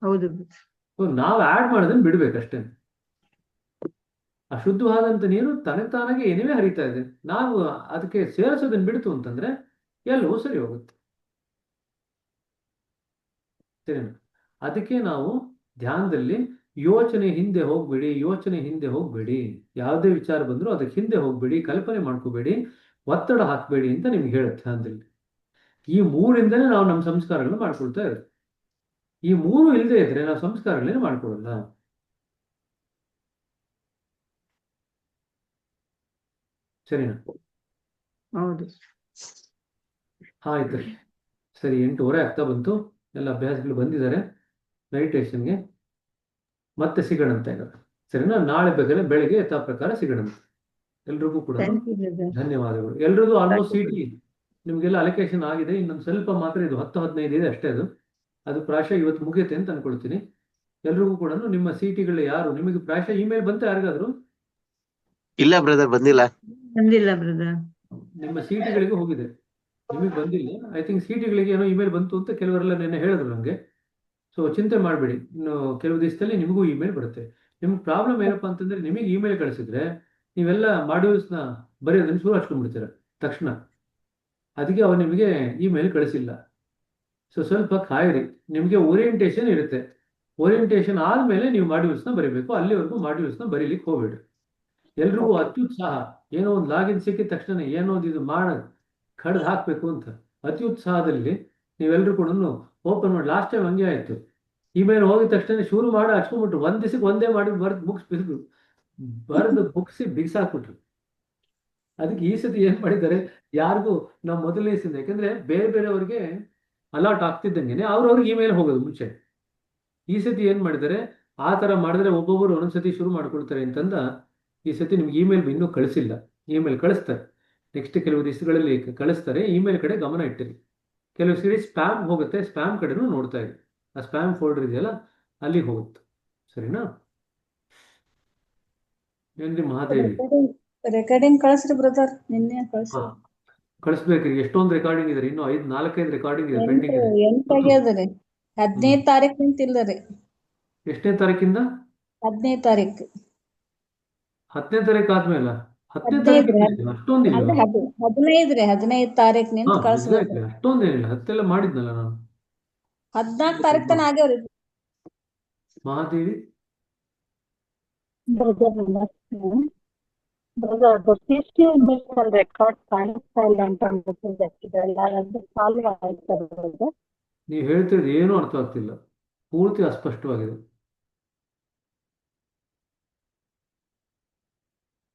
ಹೌದು. ನಾವು ಆಡ್ ಮಾಡೋದನ್ನ ಬಿಡ್ಬೇಕಷ್ಟೇ. ಅಶುದ್ಧವಾದಂತ ನೀರು ತಾನಾಗೆ ಏನೇ ಹರಿತಾ ಇದೆ, ನಾವು ಅದಕ್ಕೆ ಸೇರಿಸೋದನ್ನ ಬಿಡ್ತು ಅಂತಂದ್ರೆ ಎಲ್ಲವೂ ಸರಿ ಹೋಗುತ್ತೆ. ಸರಿನಾ? ಅದಕ್ಕೆ ನಾವು ಧ್ಯಾನದಲ್ಲಿ ಯೋಚನೆ ಹಿಂದೆ ಹೋಗ್ಬೇಡಿ. ಯಾವುದೇ ವಿಚಾರ ಬಂದರೂ ಅದಕ್ಕೆ ಹಿಂದೆ ಹೋಗ್ಬೇಡಿ, ಕಲ್ಪನೆ ಮಾಡ್ಕೋಬೇಡಿ, ಒತ್ತಡ ಹಾಕ್ಬೇಡಿ ಅಂತ ನಿಮ್ಗೆ ಹೇಳುತ್ತೆ ಧ್ಯಾನದಲ್ಲಿ. ಈ ಮೂರಿಂದನೇ ನಾವು ನಮ್ಮ ಸಂಸ್ಕಾರಗಳನ್ನ ಮಾಡ್ಕೊಳ್ತಾ ಇರೋದು. ಈ ಮೂರು ಇಲ್ಲದೆ ಇದ್ರೆ ನಾವು ಸಂಸ್ಕಾರಗಳನ್ನ ಮಾಡ್ಕೊಡಲ್ಲ. ಸರಿನಾ? ಹೌದು. ಆಯ್ತು, ಸರಿ. 8:30 ಆಗ್ತಾ ಬಂತು. ಎಲ್ಲ ಅಭ್ಯಾಸಗಳು ಬಂದಿದ್ದಾರೆ ಮೆಡಿಟೇಷನ್ಗೆ. ಮತ್ತೆ ಸಿಗೋಣಂತ ಈಗ, ಸರಿನಾ? ನಾಳೆ ಬೇಕಾದ್ರೆ ಬೆಳಿಗ್ಗೆ ಯಥಾ ಪ್ರಕಾರ ಸಿಗೋಣಂತೆ. ಎಲ್ರಿಗೂ ಕೂಡ ಧನ್ಯವಾದಗಳು. ಎಲ್ರಿಗೂ ಆಲ್ಮೋಸ್ಟ್ ಸಿಟಿ ನಿಮ್ಗೆಲ್ಲ ಅಲೋಕೇಶನ್ ಆಗಿದೆ. ಇನ್ನೊಂದು ಸ್ವಲ್ಪ ಮಾತ್ರ, ಇದು 10-15 ಇದೆ ಅಷ್ಟೇ. ಅದು ಪ್ರಾಯಶಃ ಇವತ್ತು ಮುಗಿಯುತ್ತೆ ಅಂತ ಅನ್ಕೊಳ್ತೀನಿ. ಎಲ್ರಿಗೂ ಕೂಡ ನಿಮ್ಮ ಸಿಟಿಗಳು ಯಾರು, ನಿಮಗೆ ಪ್ರಾಯಶಃ ಇಮೇಲ್ ಬಂತ ಯಾರಿಗಾದ್ರು? ಇಲ್ಲ ಬ್ರದರ್, ಬಂದಿಲ್ಲ ಬ್ರದರ್. ನಿಮ್ಮ ಸಿಟಿಗಳಿಗೆ ಹೋಗಿದೆ, ನಿಮಗೆ ಬಂದಿಲ್ಲ. ಐ ಥಿಂಕ್ ಸಿಟಿಗಳಿಗೆ ಏನೋ ಇಮೇಲ್ ಬಂತು ಅಂತ ಕೆಲವರೆಲ್ಲ ನೆನ್ನೆ ಹೇಳಿದ್ರು ನನಗೆ. ಸೊ ಚಿಂತೆ ಮಾಡಬೇಡಿ, ಇನ್ನು ಕೆಲವು ದಿವಸದಲ್ಲಿ ನಿಮಗೂ ಇಮೇಲ್ ಬರುತ್ತೆ. ನಿಮ್ಗೆ ಪ್ರಾಬ್ಲಮ್ ಏನಪ್ಪಾ ಅಂತಂದ್ರೆ, ನಿಮಗೆ ಇಮೇಲ್ ಕಳಿಸಿದ್ರೆ ನೀವೆಲ್ಲ ಮಾಡ್ಯೂಲ್ಸ್ನ ಬರೆಯೋದನ್ನು ಶುರು ಹಚ್ಕೊಂಡ್ಬಿಡ್ತೀರ ತಕ್ಷಣ. ಅದಕ್ಕೆ ಅವ್ರು ನಿಮಗೆ ಇಮೇಲ್ ಕಳಿಸಿಲ್ಲ. ಸೊ ಸ್ವಲ್ಪ ಕಾಯಿರಿ, ನಿಮಗೆ ಓರಿಯೆಂಟೇಷನ್ ಇರುತ್ತೆ. ಓರಿಯೆಂಟೇಷನ್ ಆದಮೇಲೆ ನೀವು ಮಾಡ್ಯೂಲ್ಸ್ನ ಬರೀಬೇಕು, ಅಲ್ಲಿವರೆಗೂ ಮಾಡ್ಯೂಲ್ಸ್ನ ಬರೀಲಿಕ್ಕೆ ಹೋಗ್ಬೇಡಿ. ಎಲ್ರಿಗೂ ಅತ್ಯುತ್ಸಾಹ, ಏನೋ ಒಂದು ಲಾಗಿನ್ ಸಿಕ್ಕಿದ ತಕ್ಷಣ ಏನೋ ಒಂದು ಇದು ಕಡ್ದು ಹಾಕಬೇಕು ಅಂತ ಅತ್ಯುತ್ಸಾಹದಲ್ಲಿ ನೀವೆಲ್ಲರೂ ಕೂಡ ಓಪನ್ ಮಾಡಿ. ಲಾಸ್ಟ್ ಟೈಮ್ ಹಂಗೆ ಆಯ್ತು, ಇಮೇಲ್ ಹೋಗಿದ ತಕ್ಷಣ ಶುರು ಮಾಡಿ ಹಚ್ಕೊಂಡ್ಬಿಟ್ರು. ಒಂದ್ ದಿವಸಕ್ಕೆ ಒಂದೇ ಮಾಡಿ ಬರೆದು ಬುಕ್ಸಿ ಬಿಗಿಸಾಕ್ಬಿಟ್ರು. ಅದಕ್ಕೆ ಈ ಸತಿ ಏನ್ ಮಾಡಿದ್ದಾರೆ, ಯಾರಿಗೂ ನಾವು ಮೊದಲನೇ ದಿವಸದಿಂದ, ಯಾಕಂದ್ರೆ ಬೇರೆ ಬೇರೆಯವ್ರಿಗೆ ಅಲಾಟ್ ಆಗ್ತಿದ್ದಂಗೆನೆ ಅವ್ರವ್ರಿಗೆ ಇಮೇಲ್ ಹೋಗೋದು ಮುಂಚೆ. ಈ ಸತಿ ಏನ್ ಮಾಡಿದ್ದಾರೆ, ಆ ತರ ಮಾಡಿದ್ರೆ ಒಬ್ಬೊಬ್ಬರು ಒಂದೊಂದ್ಸತಿ ಶುರು ಮಾಡ್ಕೊಳ್ತಾರೆ ಅಂತಂದ ಈ ಸತಿ ನಿಮ್ಗೆ ಇಮೇಲ್ ಇನ್ನೂ ಕಳಿಸಿಲ್ಲ. ಇಮೇಲ್ ಕಳಿಸ್ತಾರೆ, ನೆಕ್ಸ್ಟ್ ಕೆಲವು ದಿವಸಗಳಲ್ಲಿ ಕಳಿಸ್ತಾರೆ. ಇಮೇಲ್ ಕಡೆ ಗಮನ ಇಟ್ಟಿರಿ. ಕೆಲವು ಸರಿ ಸ್ಪ್ಯಾಮ್ ಹೋಗುತ್ತೆ, ಸ್ಪ್ಯಾಮ್ ಕಡೆನೂ ನೋಡ್ತಾ ಇರಿ. ಆ ಸ್ಪ್ಯಾಮ್ ಫೋಲ್ಡರ್ ಇದೆಯಲ್ಲ ಅಲ್ಲಿಗೆ ಹೋಗುತ್ತೆ. ಸರಿನಾ? ಏನ್ರಿ ಮಹಾದೇವಿ? ರೆಕಾರ್ಡಿಂಗ್ ಕಳಿಸ್ರಿ ಬ್ರದರ್, ನಿನ್ನೆ ಕಳ್ಸಿ. ಹಾ, ಕಳಿಸ್ಬೇಕ್ರಿ. ಎಷ್ಟೊಂದು ರೆಕಾರ್ಡಿಂಗ್ ಇದೆ, ಇನ್ನೂ 4-5 ರೆಕಾರ್ಡಿಂಗ್ ಇದೆ, ಪೆಂಡಿಂಗ್ ಇದೆ. ಎಂಟು ಆಗ್ಯದ್ರಿ. 15 ತಾರೀಕು ನಿಂತಿಲ್ಲರಿ. ಎಷ್ಟನೇ ತಾರೀಕಿಂದ? 15 ತಾರೀಕು. 10ನೇ ತಾರೀಕು ಆದ್ಮೇಲೆ? 10ನೇ 15 ತಾರೀಕು ಅಷ್ಟೊಂದಿಲ್ಲ. 15 ತಾರೀಕು ಹಾ, ನಿಂತ ಕಳ್ಸ್ಬೇಕು. ಎಕ್ಸಾಕ್ಟ್ಲಿ, ಅಷ್ಟೊಂದೇನಿಲ್ಲ. 10 ಮಾಡಿದ್ನಲ್ಲ ನಾನು. 14 ತಾರೀಕು ತನ ಆಗ್ಯಾವ್ರಿ. ಮಹಾದೇವಿ, ಬ್ರದರ್ ರೆಕಾರ್ಡ್ ಕಾಣಿಸ್ತಾ ಇಲ್ಲ ಅಂತ ಅನ್ಬಿಟ್ಟಿದ್ದಲ್ಲ, ಅದು ಸಾಲ್ವ್ ಆಯ್ತಾ ಬ್ರದರ್? ನೀವು ಹೇಳ್ತಿರೋದು ಏನೂ ಅರ್ಥ ಆಗ್ತಿಲ್ಲ, ಪೂರ್ತಿ ಅಸ್ಪಷ್ಟವಾಗಿದೆ.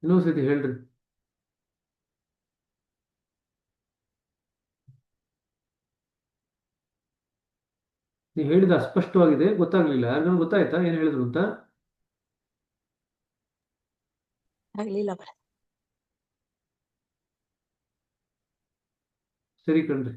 ಇನ್ನೊಂದ್ಸತಿ ಹೇಳ್ರಿ. ನೀವು ಹೇಳಿದ ಅಸ್ಪಷ್ಟವಾಗಿದೆ, ಗೊತ್ತಾಗ್ಲಿಲ್ಲ. ಯಾರಿಗೂ ಗೊತ್ತಾಯ್ತಾ ಏನ್ ಹೇಳಿದ್ರು ಅಂತ? ಆಗ್ಲಿಲ್ಲ. ಸರಿ ಕಣ್ರಿ.